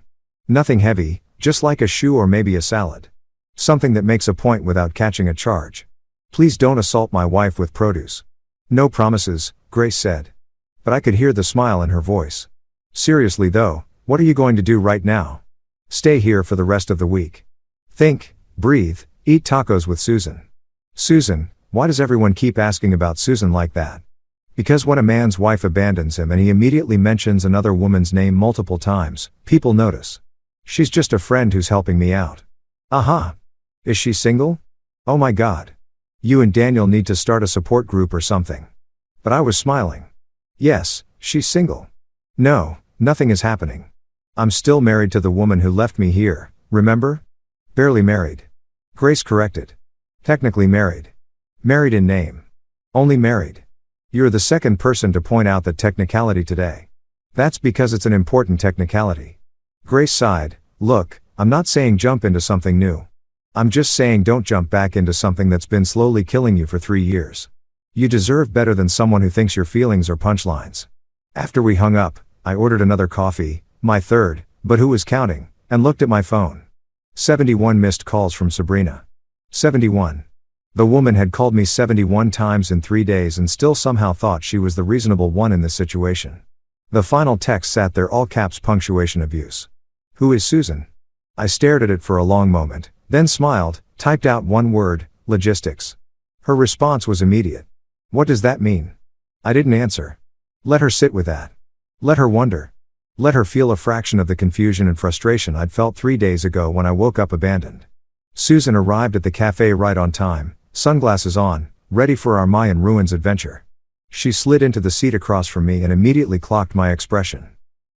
Nothing heavy, just like a shoe or maybe a salad. Something that makes a point without catching a charge. Please don't assault my wife with produce. No promises, Grace said. But I could hear the smile in her voice. Seriously though, what are you going to do right now? Stay here for the rest of the week. Think, breathe, eat tacos with Susan. Susan, why does everyone keep asking about Susan like that? Because when a man's wife abandons him and he immediately mentions another woman's name multiple times, people notice. She's just a friend who's helping me out. Aha. Is she single? Oh my God. You and Daniel need to start a support group or something. But I was smiling. Yes, she's single. No, nothing is happening. I'm still married to the woman who left me here, remember? Barely married. Grace corrected. Technically married. Married in name. Only married. You're the second person to point out that technicality today. That's because it's an important technicality. Grace sighed. Look, I'm not saying jump into something new. I'm just saying don't jump back into something that's been slowly killing you for 3 years. You deserve better than someone who thinks your feelings are punchlines. After we hung up, I ordered another coffee, my third, but who was counting, and looked at my phone. 71 missed calls from Sabrina. 71. The woman had called me 71 times in 3 days and still somehow thought she was the reasonable one in this situation. The final text sat there, all caps, punctuation abuse. Who is Susan? I stared at it for a long moment, then smiled, typed out one word, logistics. Her response was immediate. What does that mean? I didn't answer. Let her sit with that. Let her wonder. Let her feel a fraction of the confusion and frustration I'd felt 3 days ago when I woke up abandoned. Susan arrived at the cafe right on time, sunglasses on, ready for our Mayan ruins adventure. She slid into the seat across from me and immediately clocked my expression.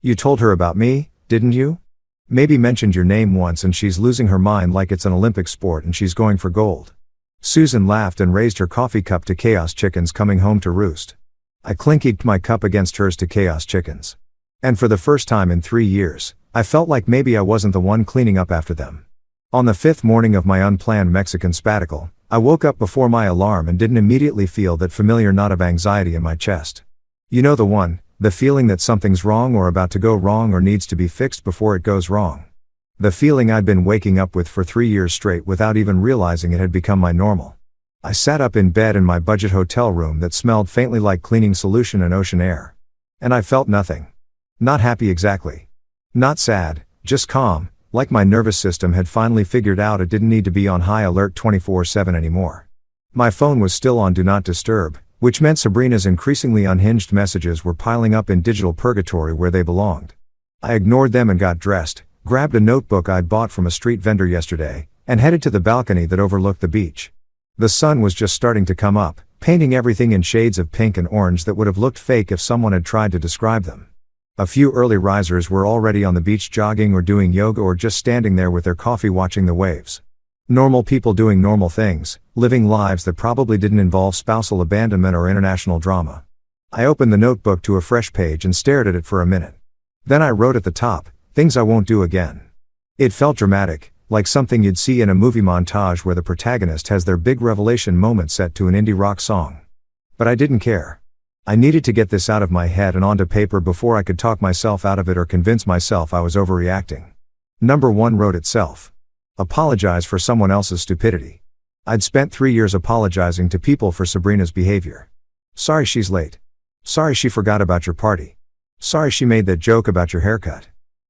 You told her about me, didn't you? Maybe mentioned your name once and she's losing her mind like it's an Olympic sport and she's going for gold. Susan laughed and raised her coffee cup to Chaos Chickens coming home to roost. I clinkied my cup against hers to Chaos Chickens. And for the first time in 3 years, I felt like maybe I wasn't the one cleaning up after them. On the 5th morning of my unplanned Mexican sabbatical, I woke up before my alarm and didn't immediately feel that familiar knot of anxiety in my chest. You know the one, the feeling that something's wrong or about to go wrong or needs to be fixed before it goes wrong. The feeling I'd been waking up with for 3 years straight without even realizing it had become my normal. I sat up in bed in my budget hotel room that smelled faintly like cleaning solution and ocean air. And I felt nothing. Not happy exactly. Not sad, just calm, like my nervous system had finally figured out it didn't need to be on high alert 24/7 anymore. My phone was still on Do Not Disturb, which meant Sabrina's increasingly unhinged messages were piling up in digital purgatory where they belonged. I ignored them and got dressed, grabbed a notebook I'd bought from a street vendor yesterday, and headed to the balcony that overlooked the beach. The sun was just starting to come up, painting everything in shades of pink and orange that would have looked fake if someone had tried to describe them. A few early risers were already on the beach jogging or doing yoga or just standing there with their coffee watching the waves. Normal people doing normal things, living lives that probably didn't involve spousal abandonment or international drama. I opened the notebook to a fresh page and stared at it for a minute. Then I wrote at the top, things I won't do again. It felt dramatic, like something you'd see in a movie montage where the protagonist has their big revelation moment set to an indie rock song. But I didn't care. I needed to get this out of my head and onto paper before I could talk myself out of it or convince myself I was overreacting. Number 1 wrote itself. Apologize for someone else's stupidity. I'd spent 3 years apologizing to people for Sabrina's behavior. Sorry she's late. Sorry she forgot about your party. Sorry she made that joke about your haircut.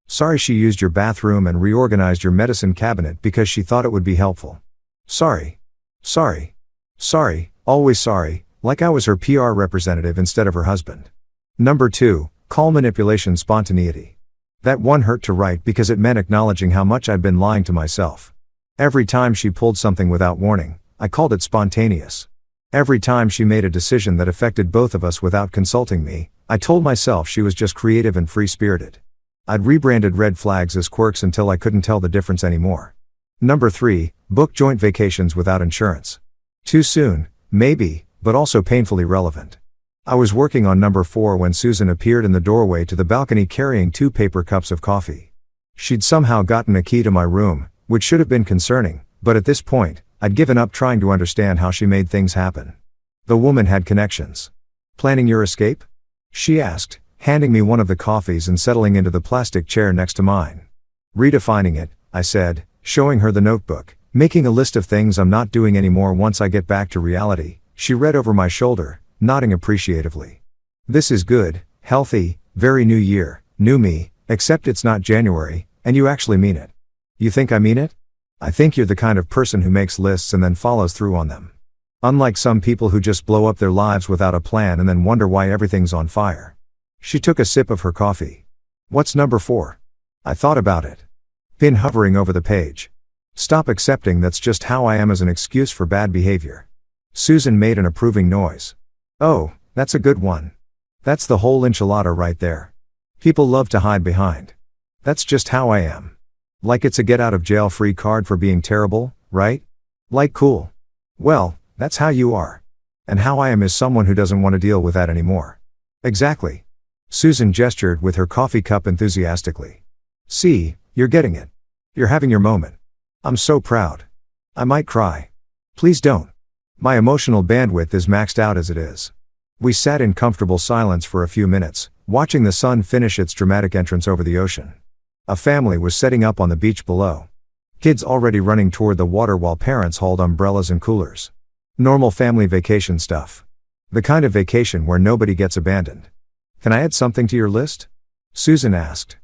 Sorry she used your bathroom and reorganized your medicine cabinet because she thought it would be helpful. Sorry. Sorry. Sorry, always sorry, like I was her PR representative instead of her husband. Number 2, call manipulation spontaneity. That one hurt to write because it meant acknowledging how much I'd been lying to myself. Every time she pulled something without warning, I called it spontaneous. Every time she made a decision that affected both of us without consulting me, I told myself she was just creative and free-spirited. I'd rebranded red flags as quirks until I couldn't tell the difference anymore. Number 3, book joint vacations without insurance. Too soon, maybe, but also painfully relevant. I was working on number 4 when Susan appeared in the doorway to the balcony carrying 2 paper cups of coffee. She'd somehow gotten a key to my room, which should have been concerning, but at this point, I'd given up trying to understand how she made things happen. The woman had connections. "Planning your escape?" she asked, handing me one of the coffees and settling into the plastic chair next to mine. "Redefining it," I said, showing her the notebook. "Making a list of things I'm not doing anymore once I get back to reality." She read over my shoulder, nodding appreciatively. "This is good, healthy, very new year, new me, except it's not January, and you actually mean it." "You think I mean it?" "I think you're the kind of person who makes lists and then follows through on them. Unlike some people who just blow up their lives without a plan and then wonder why everything's on fire." She took a sip of her coffee. "What's number 4? I thought about it. Been hovering over the page. Stop accepting that's just how I am as an excuse for bad behavior." Susan made an approving noise. "Oh, that's a good one. That's the whole enchilada right there. People love to hide behind. That's just how I am. Like it's a get-out-of-jail-free card for being terrible, right? Like cool. Well, that's how you are. And how I am is someone who doesn't want to deal with that anymore." "Exactly." Susan gestured with her coffee cup enthusiastically. "See, you're getting it. You're having your moment. I'm so proud. I might cry. Please don't. My emotional bandwidth is maxed out as it is." We sat in comfortable silence for a few minutes, watching the sun finish its dramatic entrance over the ocean. A family was setting up on the beach below. Kids already running toward the water while parents hauled umbrellas and coolers. Normal family vacation stuff. The kind of vacation where nobody gets abandoned. "Can I add something to your list?" Susan asked.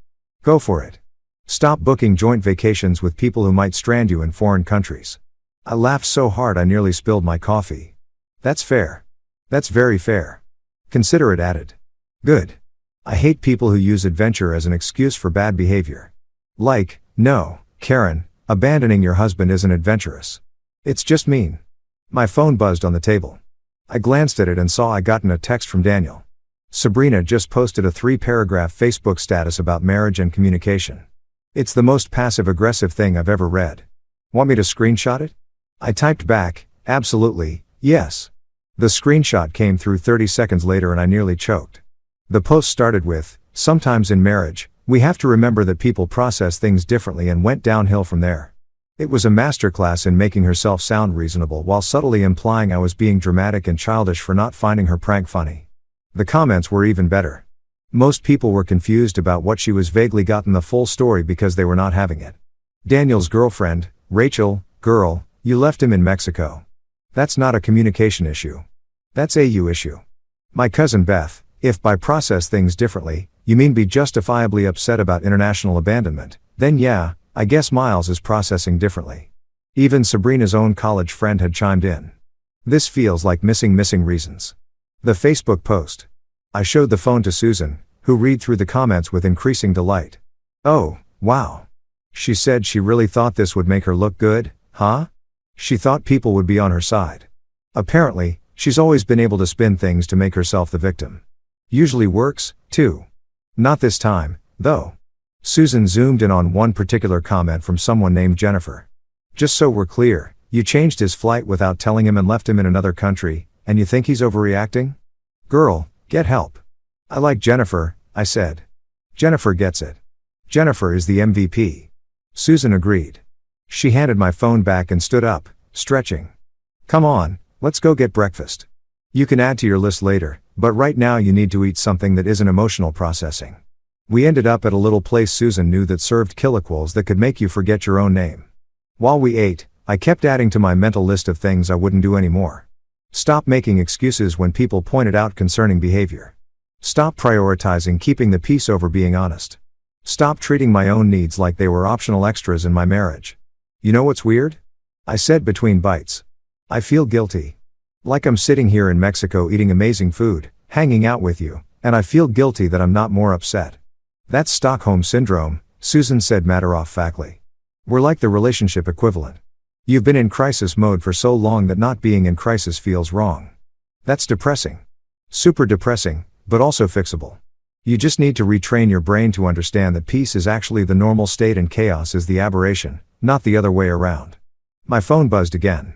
"Go for it. Stop booking joint vacations with people who might strand you in foreign countries." I laughed so hard I nearly spilled my coffee. "That's fair. That's very fair. Consider it added." "Good. I hate people who use adventure as an excuse for bad behavior. Like, no, Karen, abandoning your husband isn't adventurous. It's just mean." My phone buzzed on the table. I glanced at it and saw I'd gotten a text from Daniel. "Sabrina just posted a 3-paragraph Facebook status about marriage and communication. It's the most passive-aggressive thing I've ever read. Want me to screenshot it?" I typed back, "Absolutely, yes." The screenshot came through 30 seconds later and I nearly choked. The post started with, "Sometimes in marriage, we have to remember that people process things differently," and went downhill from there. It was a masterclass in making herself sound reasonable while subtly implying I was being dramatic and childish for not finding her prank funny. The comments were even better. Most people were confused about what she was vaguely gotten the full story because they were not having it. Daniel's girlfriend, Rachel, "Girl, you left him in Mexico. That's not a communication issue. That's a you issue." My cousin Beth, "If by process things differently, you mean be justifiably upset about international abandonment, then yeah, I guess Miles is processing differently." Even Sabrina's own college friend had chimed in. "This feels like missing reasons." The Facebook post. I showed the phone to Susan, who read through the comments with increasing delight. "Oh, wow. She said she really thought this would make her look good, huh? She thought people would be on her side. Apparently, she's always been able to spin things to make herself the victim. Usually works, too. Not this time, though." Susan zoomed in on one particular comment from someone named Jennifer. "Just so we're clear, you changed his flight without telling him and left him in another country, and you think he's overreacting? Girl, get help." "I like Jennifer," I said. "Jennifer gets it. Jennifer is the MVP." Susan agreed. She handed my phone back and stood up, stretching. "Come on, let's go get breakfast. You can add to your list later, but right now you need to eat something that isn't emotional processing." We ended up at a little place Susan knew that served chilaquiles that could make you forget your own name. While we ate, I kept adding to my mental list of things I wouldn't do anymore. Stop making excuses when people pointed out concerning behavior. Stop prioritizing keeping the peace over being honest. Stop treating my own needs like they were optional extras in my marriage. "You know what's weird?" I said between bites. "I feel guilty. Like I'm sitting here in Mexico eating amazing food, hanging out with you, and I feel guilty that I'm not more upset." "That's Stockholm Syndrome," Susan said matter-of-factly. "We're like the relationship equivalent. You've been in crisis mode for so long that not being in crisis feels wrong. That's depressing. Super depressing, but also fixable. You just need to retrain your brain to understand that peace is actually the normal state and chaos is the aberration, not the other way around." My phone buzzed again.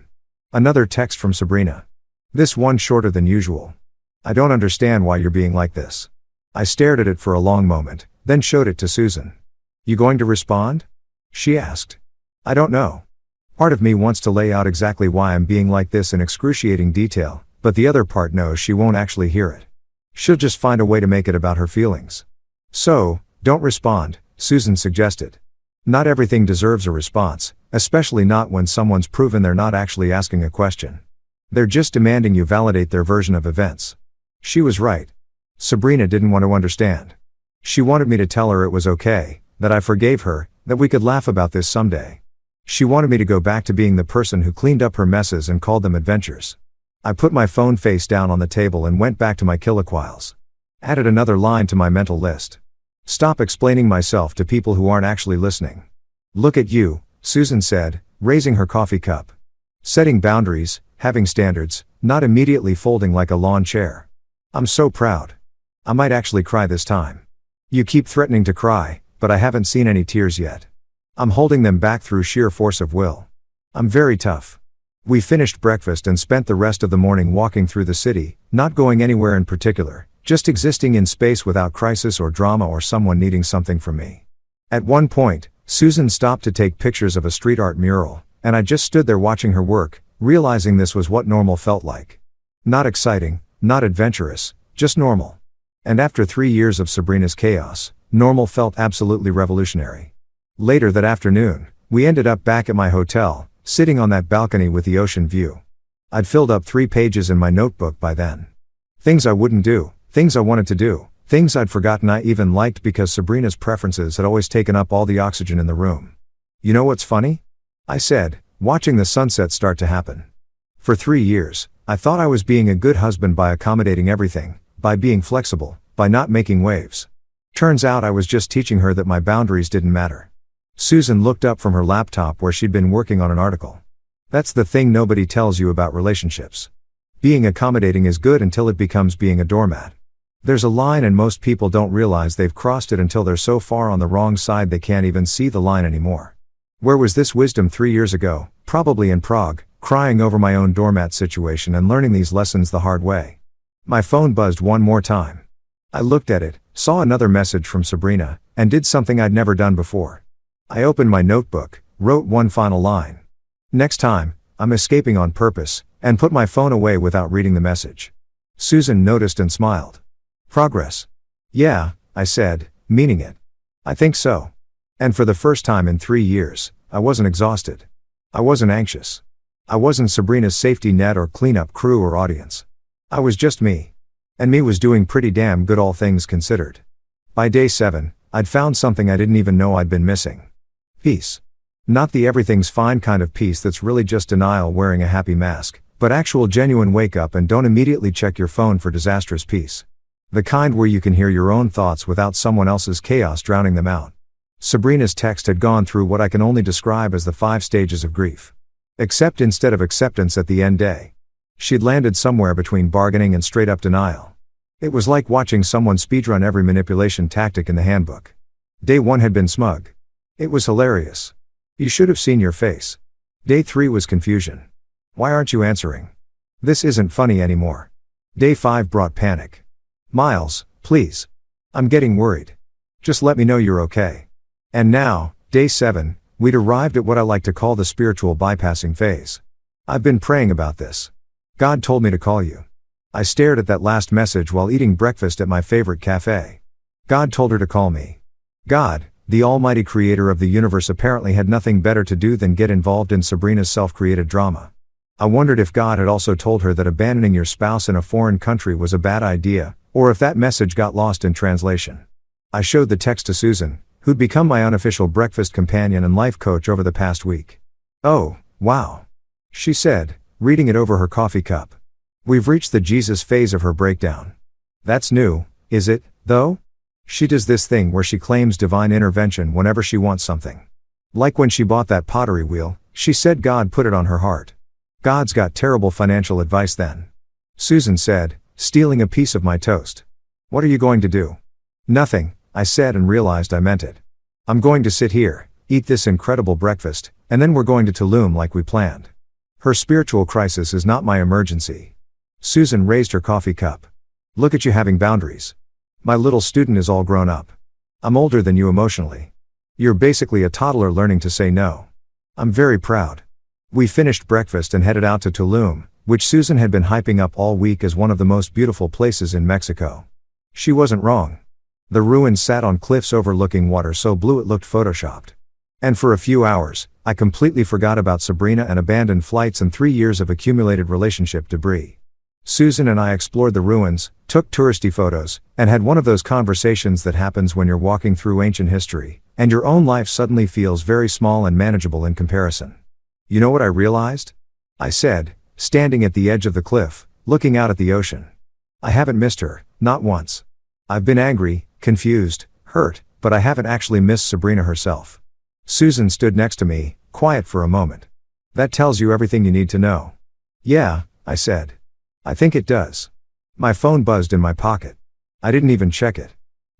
Another text from Sabrina. This one shorter than usual. I don't understand why you're being like this. I stared at it for a long moment, then showed it to Susan. You going to respond? She asked. I don't know. Part of me wants to lay out exactly why I'm being like this in excruciating detail, but the other part knows she won't actually hear it. She'll just find a way to make it about her feelings. So, don't respond, Susan suggested. Not everything deserves a response, especially not when someone's proven they're not actually asking a question. They're just demanding you validate their version of events. She was right. Sabrina didn't want to understand. She wanted me to tell her it was okay, that I forgave her, that we could laugh about this someday. She wanted me to go back to being the person who cleaned up her messes and called them adventures. I put my phone face down on the table and went back to my kiloquiles. Added another line to my mental list. Stop explaining myself to people who aren't actually listening. Look at you, Susan said, raising her coffee cup. Setting boundaries, having standards, not immediately folding like a lawn chair. I'm so proud. I might actually cry this time. You keep threatening to cry, but I haven't seen any tears yet. I'm holding them back through sheer force of will. I'm very tough. We finished breakfast and spent the rest of the morning walking through the city, not going anywhere in particular, just existing in space without crisis or drama or someone needing something from me. At one point, Susan stopped to take pictures of a street art mural, and I just stood there watching her work, realizing this was what normal felt like. Not exciting, not adventurous, just normal. And after 3 years of Sabrina's chaos, normal felt absolutely revolutionary. Later that afternoon, we ended up back at my hotel, sitting on that balcony with the ocean view. I'd filled up 3 pages in my notebook by then. Things I wouldn't do, things I wanted to do, things I'd forgotten I even liked because Sabrina's preferences had always taken up all the oxygen in the room. You know what's funny? I said, watching the sunset start to happen. For 3 years, I thought I was being a good husband by accommodating everything, by being flexible, by not making waves. Turns out I was just teaching her that my boundaries didn't matter. Susan looked up from her laptop where she'd been working on an article. That's the thing nobody tells you about relationships. Being accommodating is good until it becomes being a doormat. There's a line and most people don't realize they've crossed it until they're so far on the wrong side they can't even see the line anymore. Where was this wisdom 3 years ago? Probably in Prague, crying over my own doormat situation and learning these lessons the hard way. My phone buzzed one more time. I looked at it, saw another message from Sabrina, and did something I'd never done before. I opened my notebook, wrote one final line. Next time, I'm escaping on purpose, and put my phone away without reading the message. Susan noticed and smiled. Progress. Yeah, I said, meaning it. I think so. And for the first time in 3 years, I wasn't exhausted. I wasn't anxious. I wasn't Sabrina's safety net or cleanup crew or audience. I was just me. And me was doing pretty damn good all things considered. By day 7, I'd found something I didn't even know I'd been missing. Peace. Not the everything's fine kind of peace that's really just denial wearing a happy mask, but actual genuine wake up and don't immediately check your phone for disastrous peace. The kind where you can hear your own thoughts without someone else's chaos drowning them out. Sabrina's text had gone through what I can only describe as the 5 stages of grief. Accept instead of acceptance at the end day. She'd landed somewhere between bargaining and straight up denial. It was like watching someone speedrun every manipulation tactic in the handbook. Day 1 had been smug. It was hilarious. You should have seen your face. Day 3 was confusion. Why aren't you answering? This isn't funny anymore. Day 5 brought panic. Miles, please. I'm getting worried. Just let me know you're okay. And now, day 7, we'd arrived at what I like to call the spiritual bypassing phase. I've been praying about this. God told me to call you. I stared at that last message while eating breakfast at my favorite cafe. God told her to call me. God, the almighty creator of the universe, apparently had nothing better to do than get involved in Sabrina's self-created drama. I wondered if God had also told her that abandoning your spouse in a foreign country was a bad idea, or if that message got lost in translation. I showed the text to Susan, who'd become my unofficial breakfast companion and life coach over the past week. Oh, wow. She said, reading it over her coffee cup. We've reached the Jesus phase of her breakdown. That's new, is it, though? She does this thing where she claims divine intervention whenever she wants something. Like when she bought that pottery wheel, she said God put it on her heart. God's got terrible financial advice then. Susan said, stealing a piece of my toast. What are you going to do? Nothing, I said and realized I meant it. I'm going to sit here, eat this incredible breakfast, and then we're going to Tulum like we planned. Her spiritual crisis is not my emergency. Susan raised her coffee cup. Look at you having boundaries. My little student is all grown up. I'm older than you emotionally. You're basically a toddler learning to say no. I'm very proud. We finished breakfast and headed out to Tulum, which Susan had been hyping up all week as one of the most beautiful places in Mexico. She wasn't wrong. The ruins sat on cliffs overlooking water so blue it looked photoshopped. And for a few hours, I completely forgot about Sabrina and abandoned flights and 3 years of accumulated relationship debris. Susan and I explored the ruins, took touristy photos, and had one of those conversations that happens when you're walking through ancient history, and your own life suddenly feels very small and manageable in comparison. You know what I realized? I said, standing at the edge of the cliff, looking out at the ocean. I haven't missed her, not once. I've been angry, confused, hurt, but I haven't actually missed Sabrina herself. Susan stood next to me, quiet for a moment. That tells you everything you need to know. Yeah, I said. I think it does. My phone buzzed in my pocket. I didn't even check it.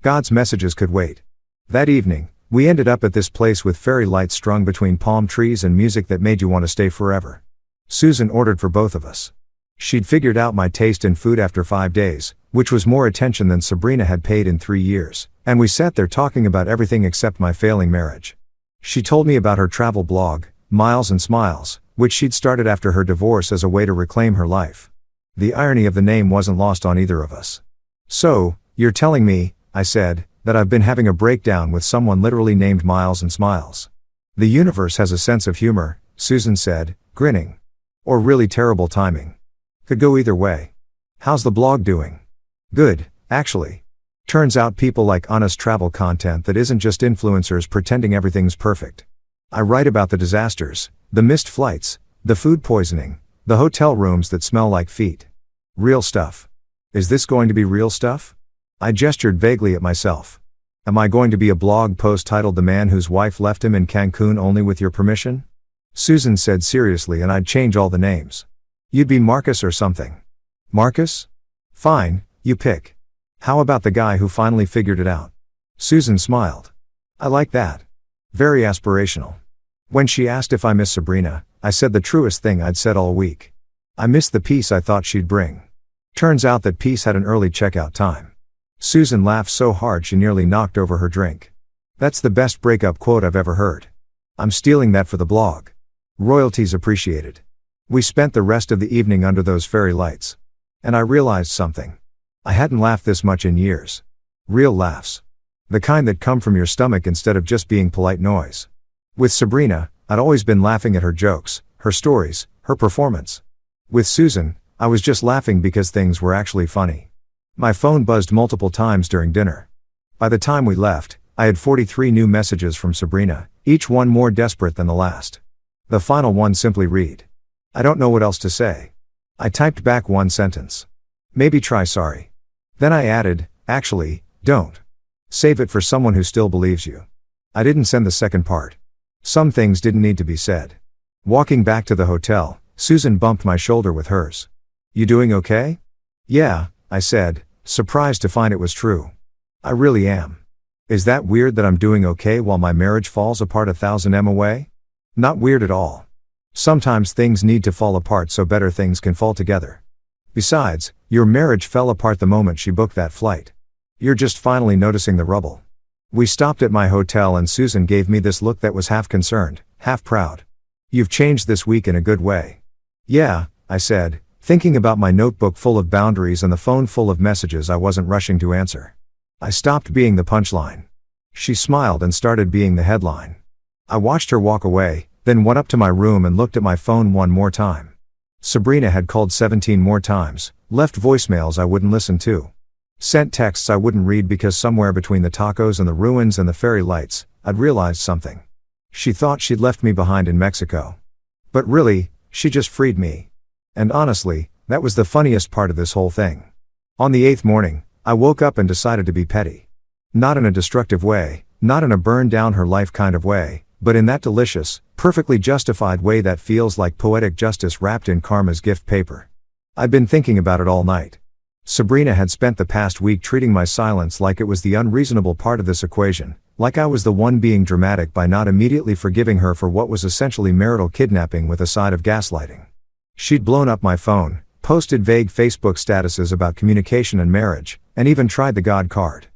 God's messages could wait. That evening, we ended up at this place with fairy lights strung between palm trees and music that made you want to stay forever. Susan ordered for both of us. She'd figured out my taste in food after 5 days, which was more attention than Sabrina had paid in 3 years, and we sat there talking about everything except my failing marriage. She told me about her travel blog, Miles and Smiles, which she'd started after her divorce as a way to reclaim her life. The irony of the name wasn't lost on either of us. So, you're telling me, I said, that I've been having a breakdown with someone literally named Miles and Smiles. The universe has a sense of humor, Susan said, grinning. Or really terrible timing. Could go either way. How's the blog doing? Good, actually. Turns out people like honest travel content that isn't just influencers pretending everything's perfect. I write about the disasters, the missed flights, the food poisoning, the hotel rooms that smell like feet. Real stuff. Is this going to be real stuff? I gestured vaguely at myself. Am I going to be a blog post titled "The Man Whose Wife Left Him in Cancun Only with Your Permission"? Susan said seriously, and I'd change all the names. You'd be Marcus or something. Marcus? Fine, you pick. How about the guy who finally figured it out? Susan smiled. I like that. Very aspirational. When she asked if I miss Sabrina, I said the truest thing I'd said all week. I missed the peace I thought she'd bring. Turns out that peace had an early checkout time. Susan laughed so hard she nearly knocked over her drink. That's the best breakup quote I've ever heard. I'm stealing that for the blog. Royalties appreciated. We spent the rest of the evening under those fairy lights. And I realized something. I hadn't laughed this much in years. Real laughs. The kind that come from your stomach instead of just being polite noise. With Sabrina, I'd always been laughing at her jokes, her stories, her performance. With Susan, I was just laughing because things were actually funny. My phone buzzed multiple times during dinner. By the time we left, I had 43 new messages from Sabrina, each one more desperate than the last. The final one simply read, "I don't know what else to say." I typed back one sentence. Maybe try sorry. Then I added, actually, don't. Save it for someone who still believes you. I didn't send the second part. Some things didn't need to be said. Walking back to the hotel, Susan bumped my shoulder with hers. You doing okay? Yeah, I said, surprised to find it was true. I really am. Is that weird that I'm doing okay while my marriage falls apart 1,000 m away? Not weird at all. Sometimes things need to fall apart so better things can fall together. Besides, your marriage fell apart the moment she booked that flight. You're just finally noticing the rubble. We stopped at my hotel and Susan gave me this look that was half concerned, half proud. You've changed this week in a good way. Yeah, I said, thinking about my notebook full of boundaries and the phone full of messages I wasn't rushing to answer. I stopped being the punchline. She smiled and started being the headline. I watched her walk away, then went up to my room and looked at my phone one more time. Sabrina had called 17 more times, left voicemails I wouldn't listen to. Sent texts I wouldn't read because somewhere between the tacos and the ruins and the fairy lights, I'd realized something. She thought she'd left me behind in Mexico. But really, she just freed me. And honestly, that was the funniest part of this whole thing. On the 8th morning, I woke up and decided to be petty. Not in a destructive way, not in a burn down her life kind of way, but in that delicious, perfectly justified way that feels like poetic justice wrapped in karma's gift paper. I'd been thinking about it all night. Sabrina had spent the past week treating my silence like it was the unreasonable part of this equation, like I was the one being dramatic by not immediately forgiving her for what was essentially marital kidnapping with a side of gaslighting. She'd blown up my phone, Posted vague Facebook statuses about communication and marriage, and even tried the God card.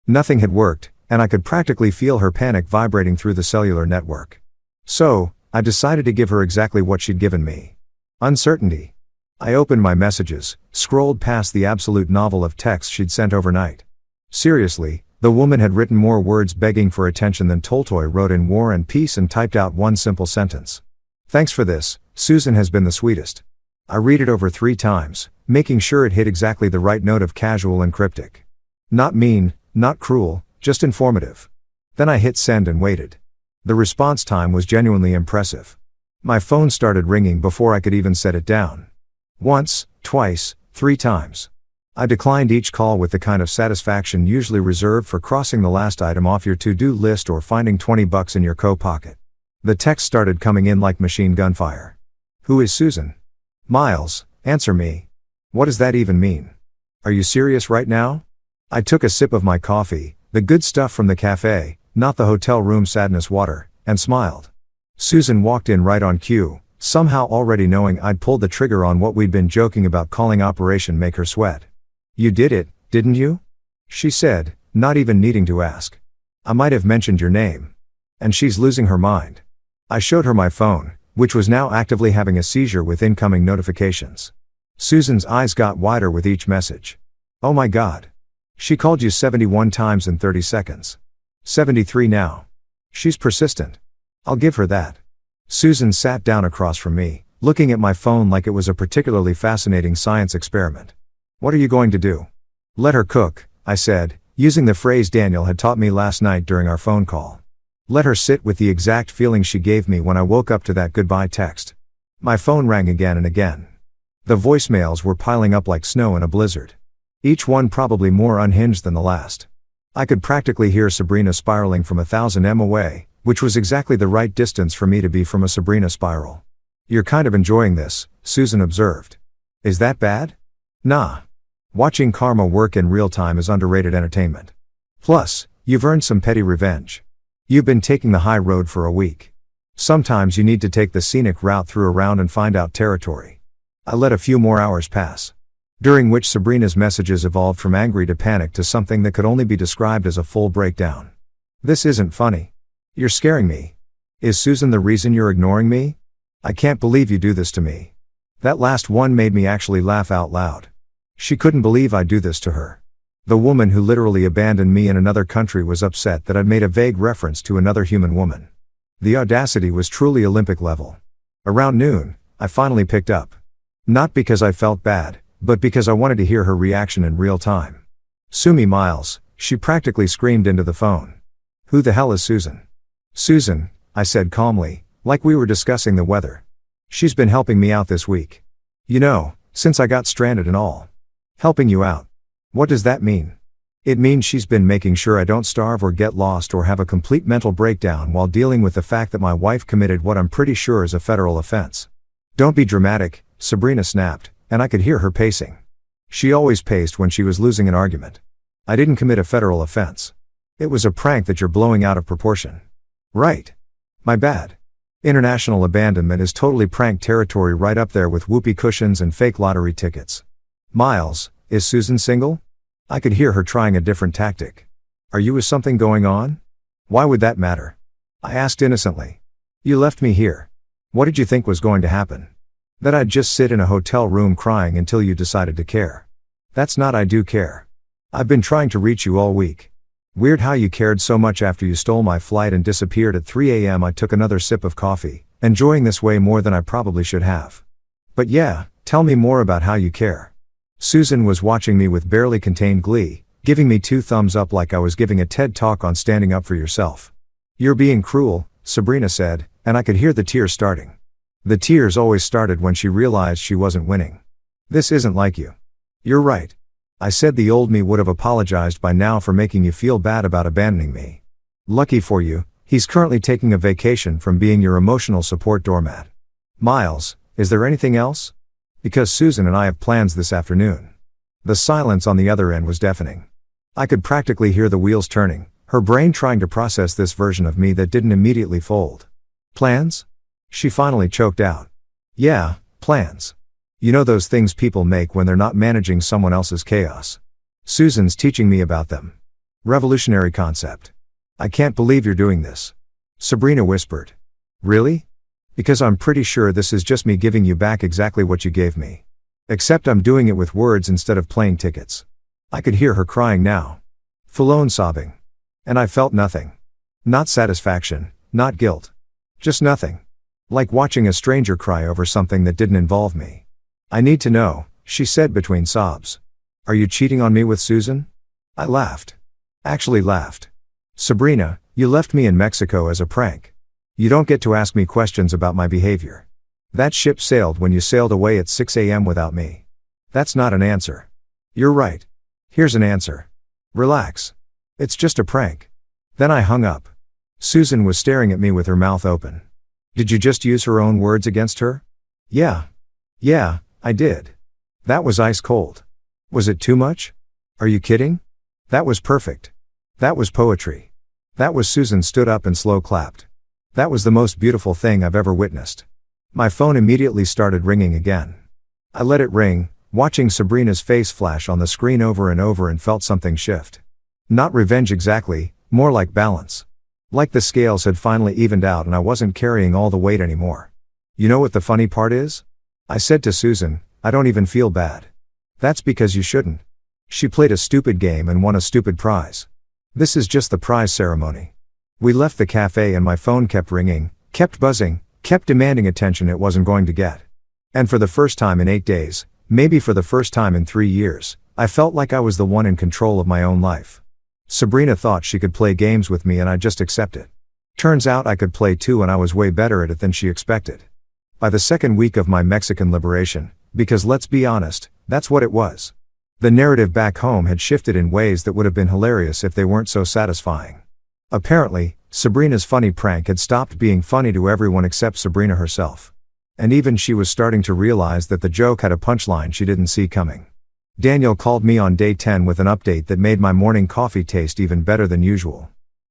Nothing had worked, and I could practically feel her panic vibrating through the cellular network. So, I decided to give her exactly what she'd given me. Uncertainty. I opened my messages, scrolled past the absolute novel of texts she'd sent overnight. Seriously, the woman had written more words begging for attention than Tolstoy wrote in War and Peace and typed out one simple sentence. Thanks for this, Susan has been the sweetest. I read it over 3 times, making sure it hit exactly the right note of casual and cryptic. Not mean, not cruel, just informative. Then I hit send and waited. The response time was genuinely impressive. My phone started ringing before I could even set it down. Once, twice, 3 times. I declined each call with the kind of satisfaction usually reserved for crossing the last item off your to-do list or finding $20 in your coat pocket. The text started coming in like machine gun fire. Who is Susan? Miles, answer me. What does that even mean? Are you serious right now? I took a sip of my coffee, the good stuff from the cafe, not the hotel room sadness water, and smiled. Susan walked in right on cue, somehow already knowing I'd pulled the trigger on what we'd been joking about calling Operation Make Her Sweat. You did it, didn't you? She said, not even needing to ask. I might have mentioned your name. And she's losing her mind. I showed her my phone, which was now actively having a seizure with incoming notifications. Susan's eyes got wider with each message. Oh my God. She called you 71 times in 30 seconds. 73 now. She's persistent. I'll give her that. Susan sat down across from me, looking at my phone like it was a particularly fascinating science experiment. What are you going to do? Let her cook, I said, using the phrase Daniel had taught me last night during our phone call. Let her sit with the exact feeling she gave me when I woke up to that goodbye text. My phone rang again and again. The voicemails were piling up like snow in a blizzard. Each one probably more unhinged than the last. I could practically hear Sabrina spiraling from 1,000 m away, which was exactly the right distance for me to be from a Sabrina spiral. You're kind of enjoying this, Susan observed. Is that bad? Nah. Watching karma work in real time is underrated entertainment. Plus, you've earned some petty revenge. You've been taking the high road for a week. Sometimes you need to take the scenic route through a round and find out territory. I let a few more hours pass, during which Sabrina's messages evolved from angry to panic to something that could only be described as a full breakdown. This isn't funny. You're scaring me. Is Susan the reason you're ignoring me? I can't believe you do this to me. That last one made me actually laugh out loud. She couldn't believe I'd do this to her. The woman who literally abandoned me in another country was upset that I'd made a vague reference to another human woman. The audacity was truly Olympic level. Around noon, I finally picked up. Not because I felt bad, but because I wanted to hear her reaction in real time. Sue me, Miles, she practically screamed into the phone. Who the hell is Susan? Susan, I said calmly, like we were discussing the weather. She's been helping me out this week. You know, since I got stranded and all. Helping you out. What does that mean? It means she's been making sure I don't starve or get lost or have a complete mental breakdown while dealing with the fact that my wife committed what I'm pretty sure is a federal offense. Don't be dramatic, Sabrina snapped, and I could hear her pacing. She always paced when she was losing an argument. I didn't commit a federal offense. It was a prank that you're blowing out of proportion. Right. My bad. International abandonment is totally prank territory, right up there with whoopee cushions and fake lottery tickets. Miles, is Susan single? I could hear her trying a different tactic. Are you with something going on? Why would that matter? I asked innocently. You left me here. What did you think was going to happen? That I'd just sit in a hotel room crying until you decided to care. That's not I do care. I've been trying to reach you all week. Weird how you cared so much after you stole my flight and disappeared at 3 a.m. I took another sip of coffee, enjoying this way more than I probably should have. But yeah, tell me more about how you care. Susan was watching me with barely contained glee, giving me 2 thumbs up like I was giving a TED talk on standing up for yourself. You're being cruel, Sabrina said, and I could hear the tears starting. The tears always started when she realized she wasn't winning. This isn't like you. You're right. I said the old me would have apologized by now for making you feel bad about abandoning me. Lucky for you, he's currently taking a vacation from being your emotional support doormat. Miles, is there anything else? Because Susan and I have plans this afternoon. The silence on the other end was deafening. I could practically hear the wheels turning, her brain trying to process this version of me that didn't immediately fold. Plans? She finally choked out. Yeah, plans. You know those things people make when they're not managing someone else's chaos. Susan's teaching me about them. Revolutionary concept. I can't believe you're doing this. Sabrina whispered. Really? Because I'm pretty sure this is just me giving you back exactly what you gave me. Except I'm doing it with words instead of playing tickets. I could hear her crying now. Full-on sobbing. And I felt nothing. Not satisfaction, not guilt. Just nothing. Like watching a stranger cry over something that didn't involve me. I need to know, she said between sobs. Are you cheating on me with Susan? I laughed. Actually laughed. Sabrina, you left me in Mexico as a prank. You don't get to ask me questions about my behavior. That ship sailed when you sailed away at 6 a.m. without me. That's not an answer. You're right. Here's an answer. Relax. It's just a prank. Then I hung up. Susan was staring at me with her mouth open. Did you just use her own words against her? Yeah, I did. That was ice cold. Was it too much? Are you kidding? That was perfect. That was poetry. That was Susan stood up and slow clapped. That was the most beautiful thing I've ever witnessed. My phone immediately started ringing again. I let it ring, watching Sabrina's face flash on the screen over and felt something shift. Not revenge exactly, more like balance. Like the scales had finally evened out and I wasn't carrying all the weight anymore. You know what the funny part is? I said to Susan, I don't even feel bad. That's because you shouldn't. She played a stupid game and won a stupid prize. This is just the prize ceremony. We left the cafe and my phone kept ringing, kept buzzing, kept demanding attention it wasn't going to get. And for the first time in 8 days, maybe for the first time in 3 years, I felt like I was the one in control of my own life. Sabrina thought she could play games with me and I just accept it. Turns out I could play too and I was way better at it than she expected. By the second week of my Mexican liberation, because let's be honest, that's what it was. The narrative back home had shifted in ways that would have been hilarious if they weren't so satisfying. Apparently, Sabrina's funny prank had stopped being funny to everyone except Sabrina herself. And even she was starting to realize that the joke had a punchline she didn't see coming. Daniel called me on day 10 with an update that made my morning coffee taste even better than usual.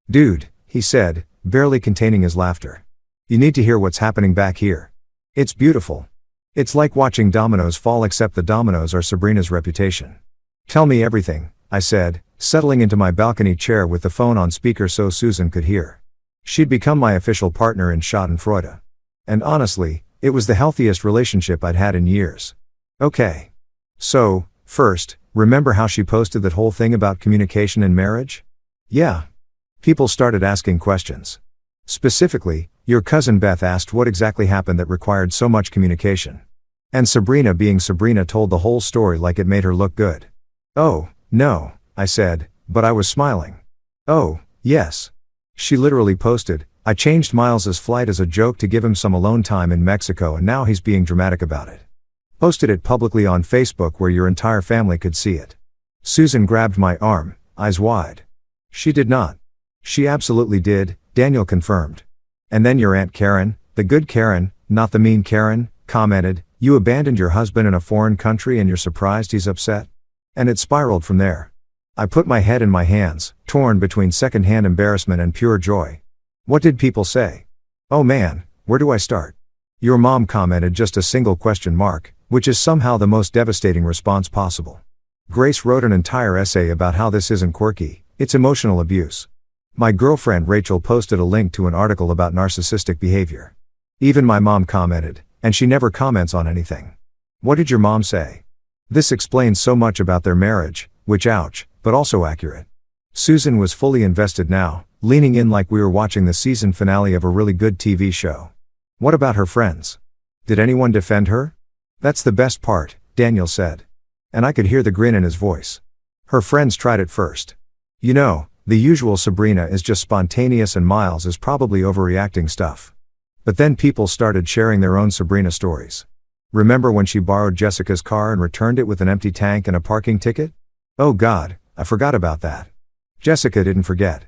Dude, he said, barely containing his laughter. You need to hear what's happening back here. It's beautiful. It's like watching dominoes fall except the dominoes are Sabrina's reputation. Tell me everything, I said, settling into my balcony chair with the phone on speaker so Susan could hear. She'd become my official partner in Schadenfreude. And honestly, it was the healthiest relationship I'd had in years. Okay. So, first, remember how she posted that whole thing about communication in marriage? Yeah. People started asking questions. Specifically, your cousin Beth asked what exactly happened that required so much communication. And Sabrina being Sabrina told the whole story like it made her look good. Oh, no, I said, but I was smiling. Oh, yes. She literally posted, I changed Miles's flight as a joke to give him some alone time in Mexico and now he's being dramatic about it. Posted it publicly on Facebook where your entire family could see it. Susan grabbed my arm, eyes wide. She did not. She absolutely did, Daniel confirmed. And then your Aunt Karen, the good Karen, not the mean Karen, commented, you abandoned your husband in a foreign country and you're surprised he's upset? And it spiraled from there. I put my head in my hands, torn between secondhand embarrassment and pure joy. What did people say? Oh man, where do I start? Your mom commented just a single question mark, which is somehow the most devastating response possible. Grace wrote an entire essay about how this isn't quirky, it's emotional abuse. My girlfriend Rachel posted a link to an article about narcissistic behavior. Even my mom commented, and she never comments on anything. What did your mom say? This explains so much about their marriage, which ouch, but also accurate. Susan was fully invested now, leaning in like we were watching the season finale of a really good TV show. What about her friends? Did anyone defend her? That's the best part, Daniel said. And I could hear the grin in his voice. Her friends tried it first. You know, the usual Sabrina is just spontaneous and Miles is probably overreacting stuff. But then people started sharing their own Sabrina stories. Remember when she borrowed Jessica's car and returned it with an empty tank and a parking ticket? Oh God, I forgot about that. Jessica didn't forget.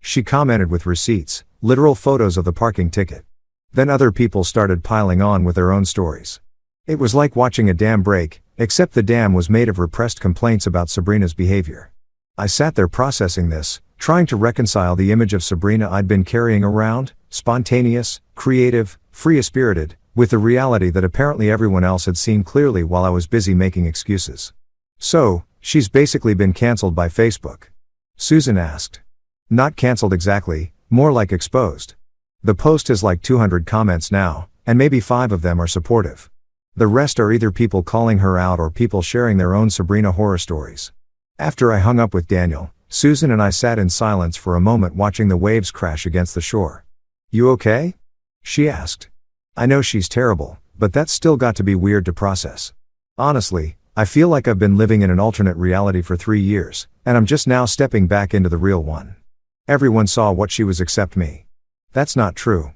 She commented with receipts, literal photos of the parking ticket. Then other people started piling on with their own stories. It was like watching a dam break, except the dam was made of repressed complaints about Sabrina's behavior. I sat there processing this, trying to reconcile the image of Sabrina I'd been carrying around, spontaneous, creative, free-spirited, with the reality that apparently everyone else had seen clearly while I was busy making excuses. So, she's basically been cancelled by Facebook? Susan asked. Not cancelled exactly, more like exposed. The post has like 200 comments now, and maybe 5 of them are supportive. The rest are either people calling her out or people sharing their own Sabrina horror stories. After I hung up with Daniel, Susan and I sat in silence for a moment watching the waves crash against the shore. You okay? She asked. I know she's terrible, but that's still got to be weird to process. Honestly, I feel like I've been living in an alternate reality for 3 years, and I'm just now stepping back into the real one. Everyone saw what she was except me. That's not true.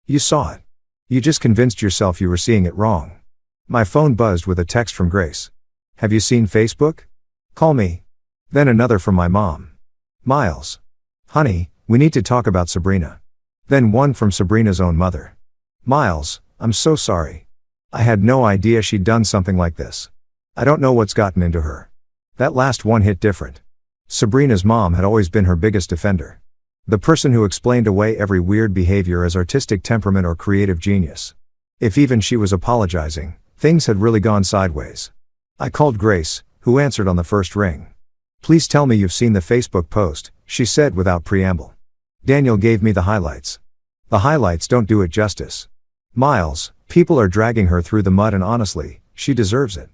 You saw it. You just convinced yourself you were seeing it wrong. My phone buzzed with a text from Grace. Have you seen Facebook? Call me. Then another from my mom. Miles. Honey, we need to talk about Sabrina. Then one from Sabrina's own mother. Miles, I'm so sorry. I had no idea she'd done something like this. I don't know what's gotten into her. That last one hit different. Sabrina's mom had always been her biggest defender. The person who explained away every weird behavior as artistic temperament or creative genius. If even she was apologizing, things had really gone sideways. I called Grace, who answered on the first ring. Please tell me you've seen the Facebook post, she said without preamble. Daniel gave me the highlights. The highlights don't do it justice. Miles, people are dragging her through the mud and honestly, she deserves it.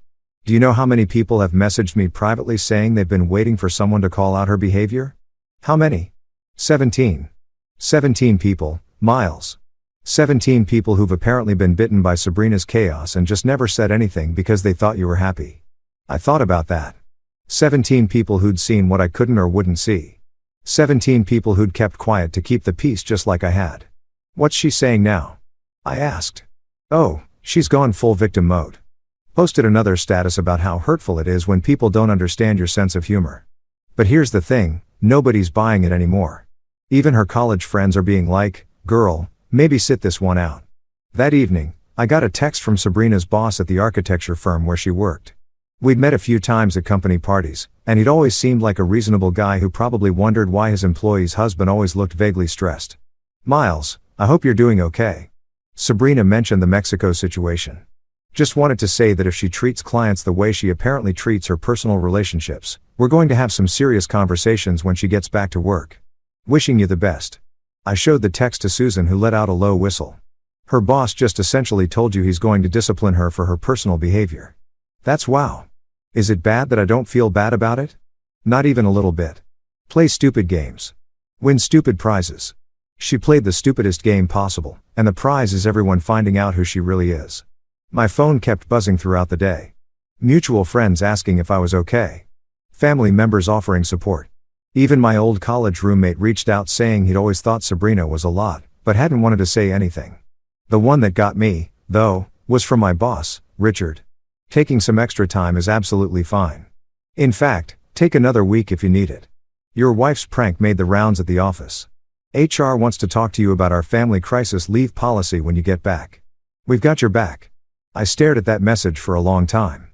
Do you know how many people have messaged me privately saying they've been waiting for someone to call out her behavior? How many? 17. 17 people, Miles. 17 people who've apparently been bitten by Sabrina's chaos and just never said anything because they thought you were happy. I thought about that. 17 people who'd seen what I couldn't or wouldn't see. 17 people who'd kept quiet to keep the peace just like I had. What's she saying now? I asked. Oh, she's gone full victim mode. Posted another status about how hurtful it is when people don't understand your sense of humor. But here's the thing, nobody's buying it anymore. Even her college friends are being like, girl, maybe sit this one out. That evening, I got a text from Sabrina's boss at the architecture firm where she worked. We'd met a few times at company parties, and he'd always seemed like a reasonable guy who probably wondered why his employee's husband always looked vaguely stressed. Miles, I hope you're doing okay. Sabrina mentioned the Mexico situation. Just wanted to say that if she treats clients the way she apparently treats her personal relationships, we're going to have some serious conversations when she gets back to work. Wishing you the best. I showed the text to Susan, who let out a low whistle. Her boss just essentially told you he's going to discipline her for her personal behavior. That's wow. Is it bad that I don't feel bad about it? Not even a little bit. Play stupid games. Win stupid prizes. She played the stupidest game possible, and the prize is everyone finding out who she really is. My phone kept buzzing throughout the day. Mutual friends asking if I was okay. Family members offering support. Even my old college roommate reached out saying he'd always thought Sabrina was a lot, but hadn't wanted to say anything. The one that got me, though, was from my boss, Richard. Taking some extra time is absolutely fine. In fact, take another week if you need it. Your wife's prank made the rounds at the office. HR wants to talk to you about our family crisis leave policy when you get back. We've got your back. I stared at that message for a long time.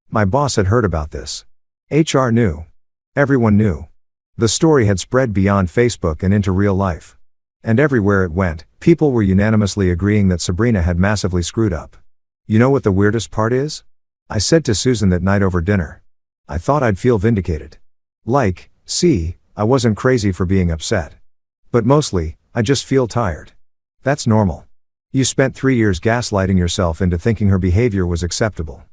My boss had heard about this. HR knew. Everyone knew. The story had spread beyond Facebook and into real life. And everywhere it went, people were unanimously agreeing that Sabrina had massively screwed up. You know what the weirdest part is? I said to Susan that night over dinner. I thought I'd feel vindicated. Like, see, I wasn't crazy for being upset. But mostly, I just feel tired. That's normal. You spent 3 years gaslighting yourself into thinking her behavior was acceptable.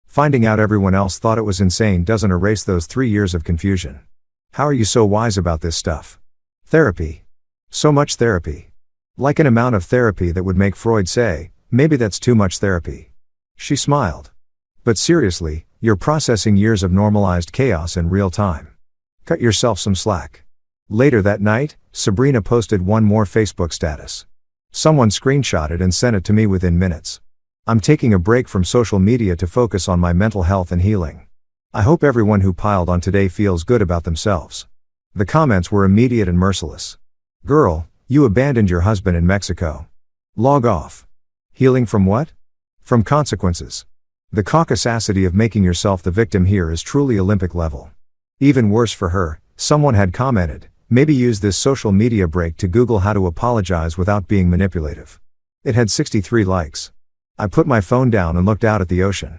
Finding out everyone else thought it was insane doesn't erase those 3 years of confusion. How are you so wise about this stuff? Therapy. So much therapy. Like an amount of therapy that would make Freud say, maybe that's too much therapy. She smiled. But seriously, you're processing years of normalized chaos in real time. Cut yourself some slack. Later that night, Sabrina posted one more Facebook status. Someone screenshot it and sent it to me within minutes. I'm taking a break from social media to focus on my mental health and healing. I hope everyone who piled on today feels good about themselves. The comments were immediate and merciless. Girl, you abandoned your husband in Mexico. Log off. Healing from what? From consequences. The caucasity of making yourself the victim here is truly Olympic level. Even worse for her, someone had commented, maybe use this social media break to Google how to apologize without being manipulative. It had 63 likes. I put my phone down and looked out at the ocean.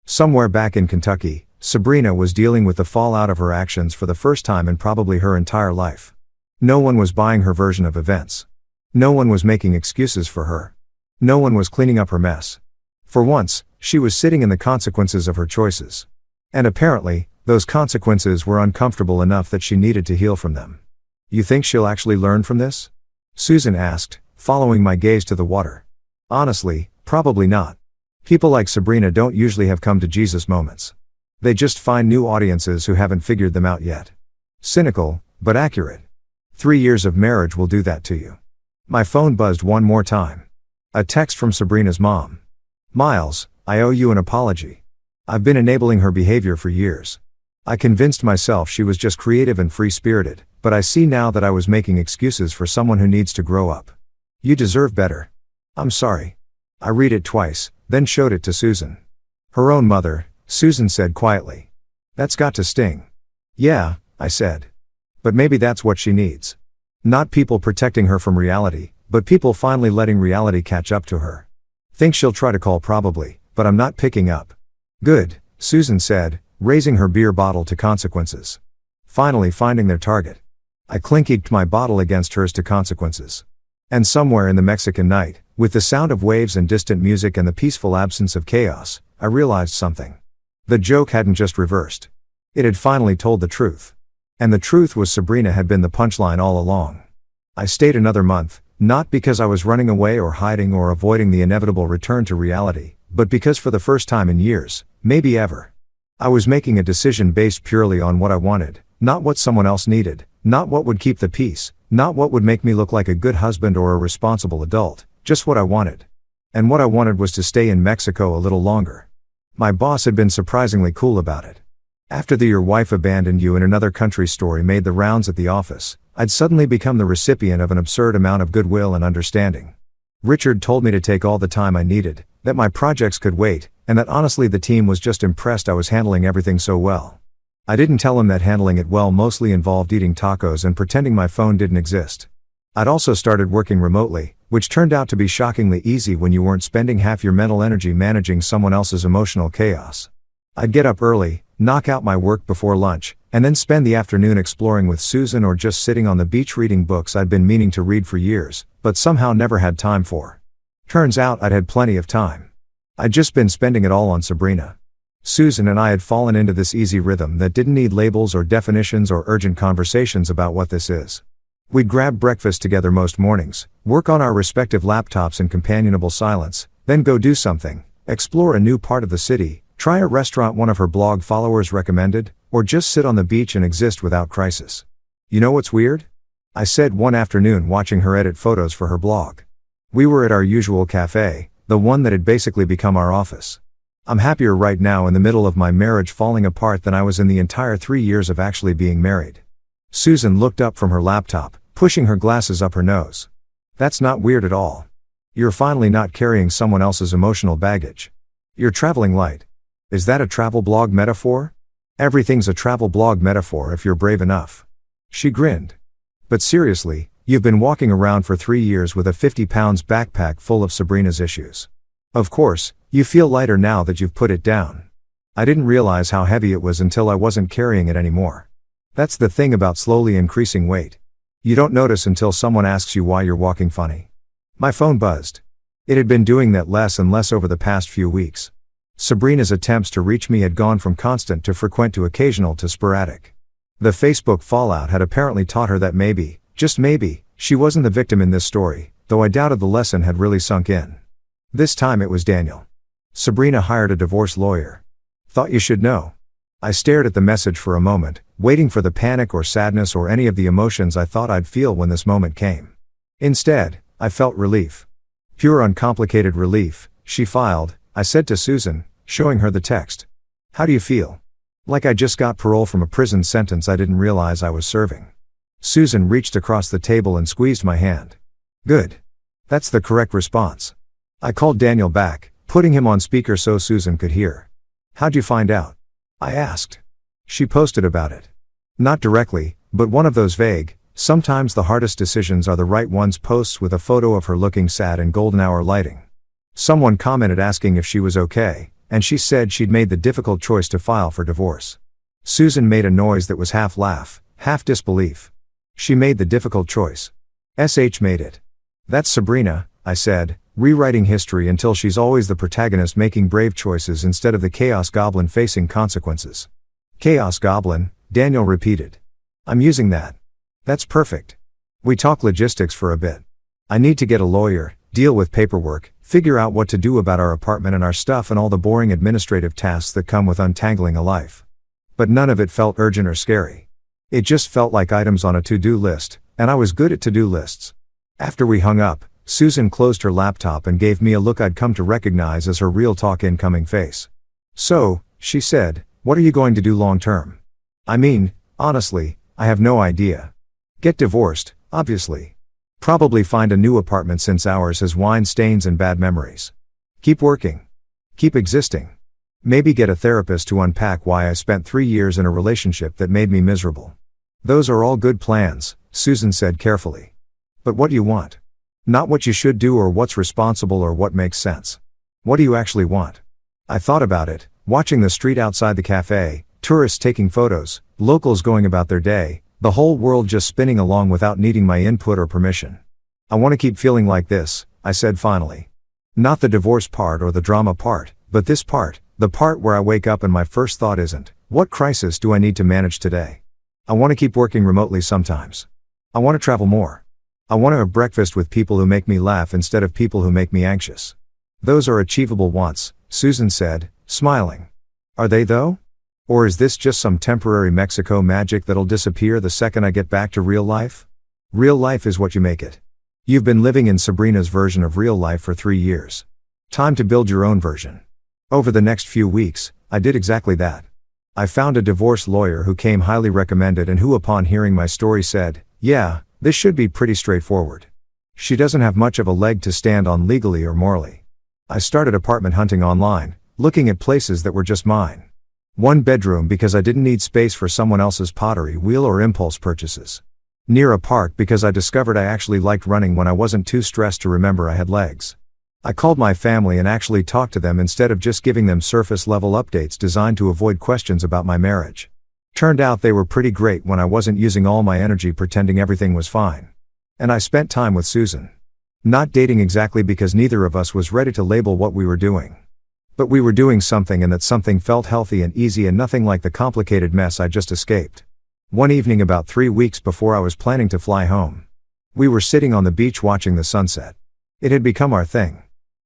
Somewhere back in Kentucky, Sabrina was dealing with the fallout of her actions for the first time in probably her entire life. No one was buying her version of events. No one was making excuses for her. No one was cleaning up her mess. For once, she was sitting in the consequences of her choices. And apparently, those consequences were uncomfortable enough that she needed to heal from them. You think she'll actually learn from this? Susan asked, following my gaze to the water. Honestly, probably not. People like Sabrina don't usually have come to Jesus moments. They just find new audiences who haven't figured them out yet. Cynical, but accurate. 3 years of marriage will do that to you. My phone buzzed one more time. A text from Sabrina's mom. Miles, I owe you an apology. I've been enabling her behavior for years. I convinced myself she was just creative and free-spirited, but I see now that I was making excuses for someone who needs to grow up. You deserve better. I'm sorry. I read it twice, then showed it to Susan. Her own mother, Susan said quietly. That's got to sting. Yeah, I said. But maybe that's what she needs. Not people protecting her from reality, but people finally letting reality catch up to her. Think she'll try to call probably, but I'm not picking up. Good, Susan said, raising her beer bottle to consequences. Finally finding their target. I clinked my bottle against hers to consequences. And somewhere in the Mexican night, with the sound of waves and distant music and the peaceful absence of chaos, I realized something. The joke hadn't just reversed. It had finally told the truth. And the truth was Sabrina had been the punchline all along. I stayed another month, not because I was running away or hiding or avoiding the inevitable return to reality, but because for the first time in years, maybe ever, I was making a decision based purely on what I wanted, not what someone else needed, not what would keep the peace, not what would make me look like a good husband or a responsible adult, just what I wanted. And what I wanted was to stay in Mexico a little longer. My boss had been surprisingly cool about it. After the "your wife abandoned you in another country" story made the rounds at the office, I'd suddenly become the recipient of an absurd amount of goodwill and understanding. Richard told me to take all the time I needed, that my projects could wait, and that honestly the team was just impressed I was handling everything so well. I didn't tell him that handling it well mostly involved eating tacos and pretending my phone didn't exist. I'd also started working remotely, which turned out to be shockingly easy when you weren't spending half your mental energy managing someone else's emotional chaos. I'd get up early, knock out my work before lunch, and then spend the afternoon exploring with Susan or just sitting on the beach reading books I'd been meaning to read for years, but somehow never had time for. Turns out I'd had plenty of time. I'd just been spending it all on Sabrina. Susan and I had fallen into this easy rhythm that didn't need labels or definitions or urgent conversations about what this is. We'd grab breakfast together most mornings, work on our respective laptops in companionable silence, then go do something, explore a new part of the city, try a restaurant one of her blog followers recommended, or just sit on the beach and exist without crisis. You know what's weird? I said one afternoon watching her edit photos for her blog. We were at our usual cafe, the one that had basically become our office. I'm happier right now in the middle of my marriage falling apart than I was in the entire 3 years of actually being married. Susan looked up from her laptop, pushing her glasses up her nose. That's not weird at all. You're finally not carrying someone else's emotional baggage. You're traveling light. Is that a travel blog metaphor? Everything's a travel blog metaphor if you're brave enough. She grinned. But seriously, you've been walking around for 3 years with a 50 pounds backpack full of Sabrina's issues. Of course, you feel lighter now that you've put it down. I didn't realize how heavy it was until I wasn't carrying it anymore. That's the thing about slowly increasing weight. You don't notice until someone asks you why you're walking funny. My phone buzzed. It had been doing that less and less over the past few weeks. Sabrina's attempts to reach me had gone from constant to frequent to occasional to sporadic. The Facebook fallout had apparently taught her that maybe, just maybe, she wasn't the victim in this story, though I doubted the lesson had really sunk in. This time it was Daniel. Sabrina hired a divorce lawyer. Thought you should know. I stared at the message for a moment, waiting for the panic or sadness or any of the emotions I thought I'd feel when this moment came. Instead, I felt relief. Pure uncomplicated relief. She filed, I said to Susan, showing her the text. How do you feel? Like I just got parole from a prison sentence I didn't realize I was serving. Susan reached across the table and squeezed my hand. Good. That's the correct response. I called Daniel back, putting him on speaker so Susan could hear. How'd you find out? I asked. She posted about it. Not directly, but one of those vague, sometimes the hardest decisions are the right ones posts with a photo of her looking sad in golden hour lighting. Someone commented asking if she was okay, and she said she'd made the difficult choice to file for divorce. Susan made a noise that was half laugh, half disbelief. She made the difficult choice. SH made it. That's Sabrina, I said, rewriting history until she's always the protagonist making brave choices instead of the chaos goblin facing consequences. Chaos goblin, Daniel repeated. I'm using that. That's perfect. We talk logistics for a bit. I need to get a lawyer, deal with paperwork, figure out what to do about our apartment and our stuff and all the boring administrative tasks that come with untangling a life. But none of it felt urgent or scary. It just felt like items on a to-do list, and I was good at to-do lists. After we hung up, Susan closed her laptop and gave me a look I'd come to recognize as her real talk incoming face. So, she said, what are you going to do long term? I mean, honestly, I have no idea. Get divorced, obviously. Probably find a new apartment since ours has wine stains and bad memories. Keep working. Keep existing. Maybe get a therapist to unpack why I spent 3 years in a relationship that made me miserable. Those are all good plans, Susan said carefully. But what do you want? Not what you should do or what's responsible or what makes sense. What do you actually want? I thought about it, watching the street outside the cafe, tourists taking photos, locals going about their day, the whole world just spinning along without needing my input or permission. I want to keep feeling like this, I said finally. Not the divorce part or the drama part, but this part, the part where I wake up and my first thought isn't, what crisis do I need to manage today? I want to keep working remotely sometimes. I want to travel more. I want to have breakfast with people who make me laugh instead of people who make me anxious. Those are achievable wants, Susan said, smiling. Are they though? Or is this just some temporary Mexico magic that'll disappear the second I get back to real life? Real life is what you make it. You've been living in Sabrina's version of real life for 3 years. Time to build your own version. Over the next few weeks, I did exactly that. I found a divorce lawyer who came highly recommended and who upon hearing my story said, yeah, this should be pretty straightforward. She doesn't have much of a leg to stand on legally or morally. I started apartment hunting online, looking at places that were just mine. 1 bedroom because I didn't need space for someone else's pottery wheel or impulse purchases. Near a park because I discovered I actually liked running when I wasn't too stressed to remember I had legs. I called my family and actually talked to them instead of just giving them surface level updates designed to avoid questions about my marriage. Turned out they were pretty great when I wasn't using all my energy pretending everything was fine. And I spent time with Susan. Not dating exactly because neither of us was ready to label what we were doing. But we were doing something and that something felt healthy and easy and nothing like the complicated mess I just escaped. One evening about 3 weeks before I was planning to fly home. We were sitting on the beach watching the sunset. It had become our thing.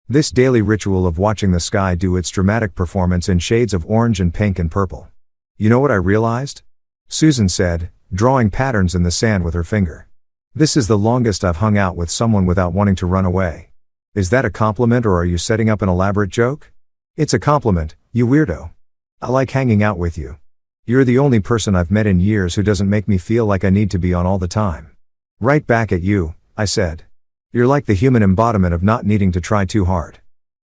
This daily ritual of watching the sky do its dramatic performance in shades of orange and pink and purple. You know what I realized? Susan said, drawing patterns in the sand with her finger. This is the longest I've hung out with someone without wanting to run away. Is that a compliment or are you setting up an elaborate joke? It's a compliment, you weirdo. I like hanging out with you. You're the only person I've met in years who doesn't make me feel like I need to be on all the time. Right back at you, I said. You're like the human embodiment of not needing to try too hard.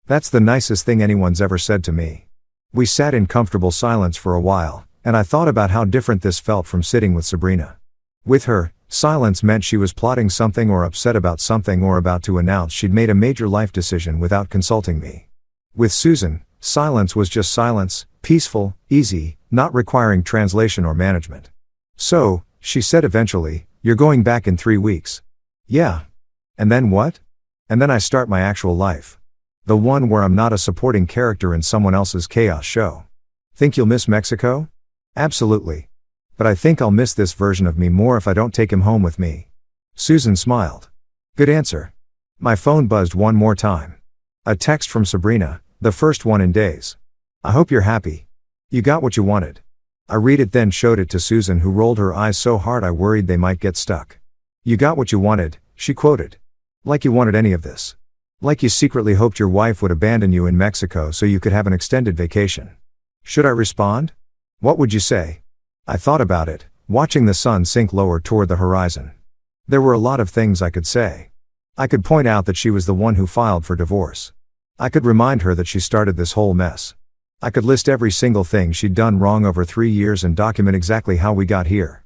That's the nicest thing anyone's ever said to me. We sat in comfortable silence for a while, and I thought about how different this felt from sitting with Sabrina. With her, silence meant she was plotting something or upset about something or about to announce she'd made a major life decision without consulting me. With Susan, silence was just silence, peaceful, easy, not requiring translation or management. So, she said eventually, you're going back in 3 weeks. Yeah. And then what? And then I start my actual life. The one where I'm not a supporting character in someone else's chaos show. Think you'll miss Mexico? Absolutely. But I think I'll miss this version of me more if I don't take him home with me. Susan smiled. Good answer. My phone buzzed one more time. A text from Sabrina, the first one in days. I hope you're happy. You got what you wanted. I read it then showed it to Susan who rolled her eyes so hard I worried they might get stuck. You got what you wanted, she quoted. Like you wanted any of this. Like you secretly hoped your wife would abandon you in Mexico so you could have an extended vacation. Should I respond? What would you say? I thought about it, watching the sun sink lower toward the horizon. There were a lot of things I could say. I could point out that she was the one who filed for divorce. I could remind her that she started this whole mess. I could list every single thing she'd done wrong over 3 years and document exactly how we got here.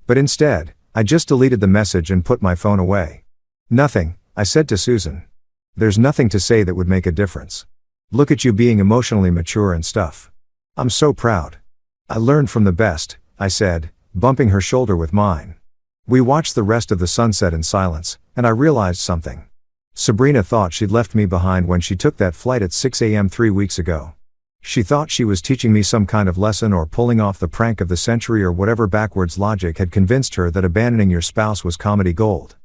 But instead, I just deleted the message and put my phone away. Nothing, I said to Susan. There's nothing to say that would make a difference. Look at you being emotionally mature and stuff. I'm so proud. I learned from the best, I said, bumping her shoulder with mine. We watched the rest of the sunset in silence, and I realized something. Sabrina thought she'd left me behind when she took that flight at 6 a.m. 3 weeks ago. She thought she was teaching me some kind of lesson or pulling off the prank of the century or whatever backwards logic had convinced her that abandoning your spouse was comedy gold.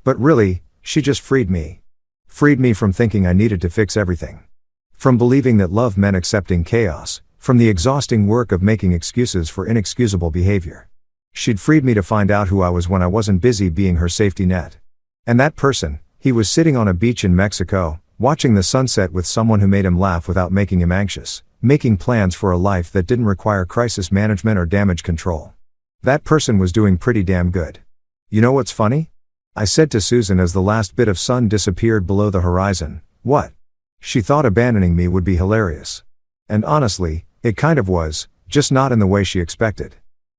But really, she just freed me. Freed me from thinking I needed to fix everything. From believing that love meant accepting chaos, from the exhausting work of making excuses for inexcusable behavior. She'd freed me to find out who I was when I wasn't busy being her safety net. And that person, he was sitting on a beach in Mexico, watching the sunset with someone who made him laugh without making him anxious, making plans for a life that didn't require crisis management or damage control. That person was doing pretty damn good. You know what's funny? I said to Susan as the last bit of sun disappeared below the horizon, what? She thought abandoning me would be hilarious. And honestly, it kind of was, just not in the way she expected.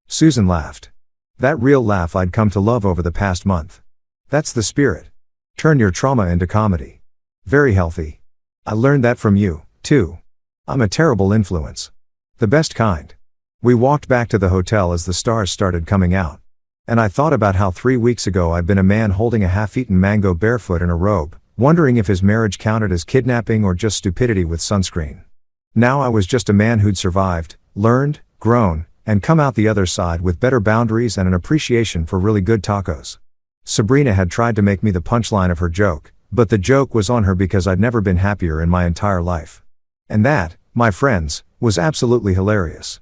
Susan laughed. That real laugh I'd come to love over the past month. That's the spirit. Turn your trauma into comedy. Very healthy. I learned that from you, too. I'm a terrible influence. The best kind. We walked back to the hotel as the stars started coming out. And I thought about how 3 weeks ago I'd been a man holding a half-eaten mango barefoot in a robe, wondering if his marriage counted as kidnapping or just stupidity with sunscreen. Now I was just a man who'd survived, learned, grown, and come out the other side with better boundaries and an appreciation for really good tacos. Sabrina had tried to make me the punchline of her joke, but the joke was on her because I'd never been happier in my entire life. And that, my friends, was absolutely hilarious.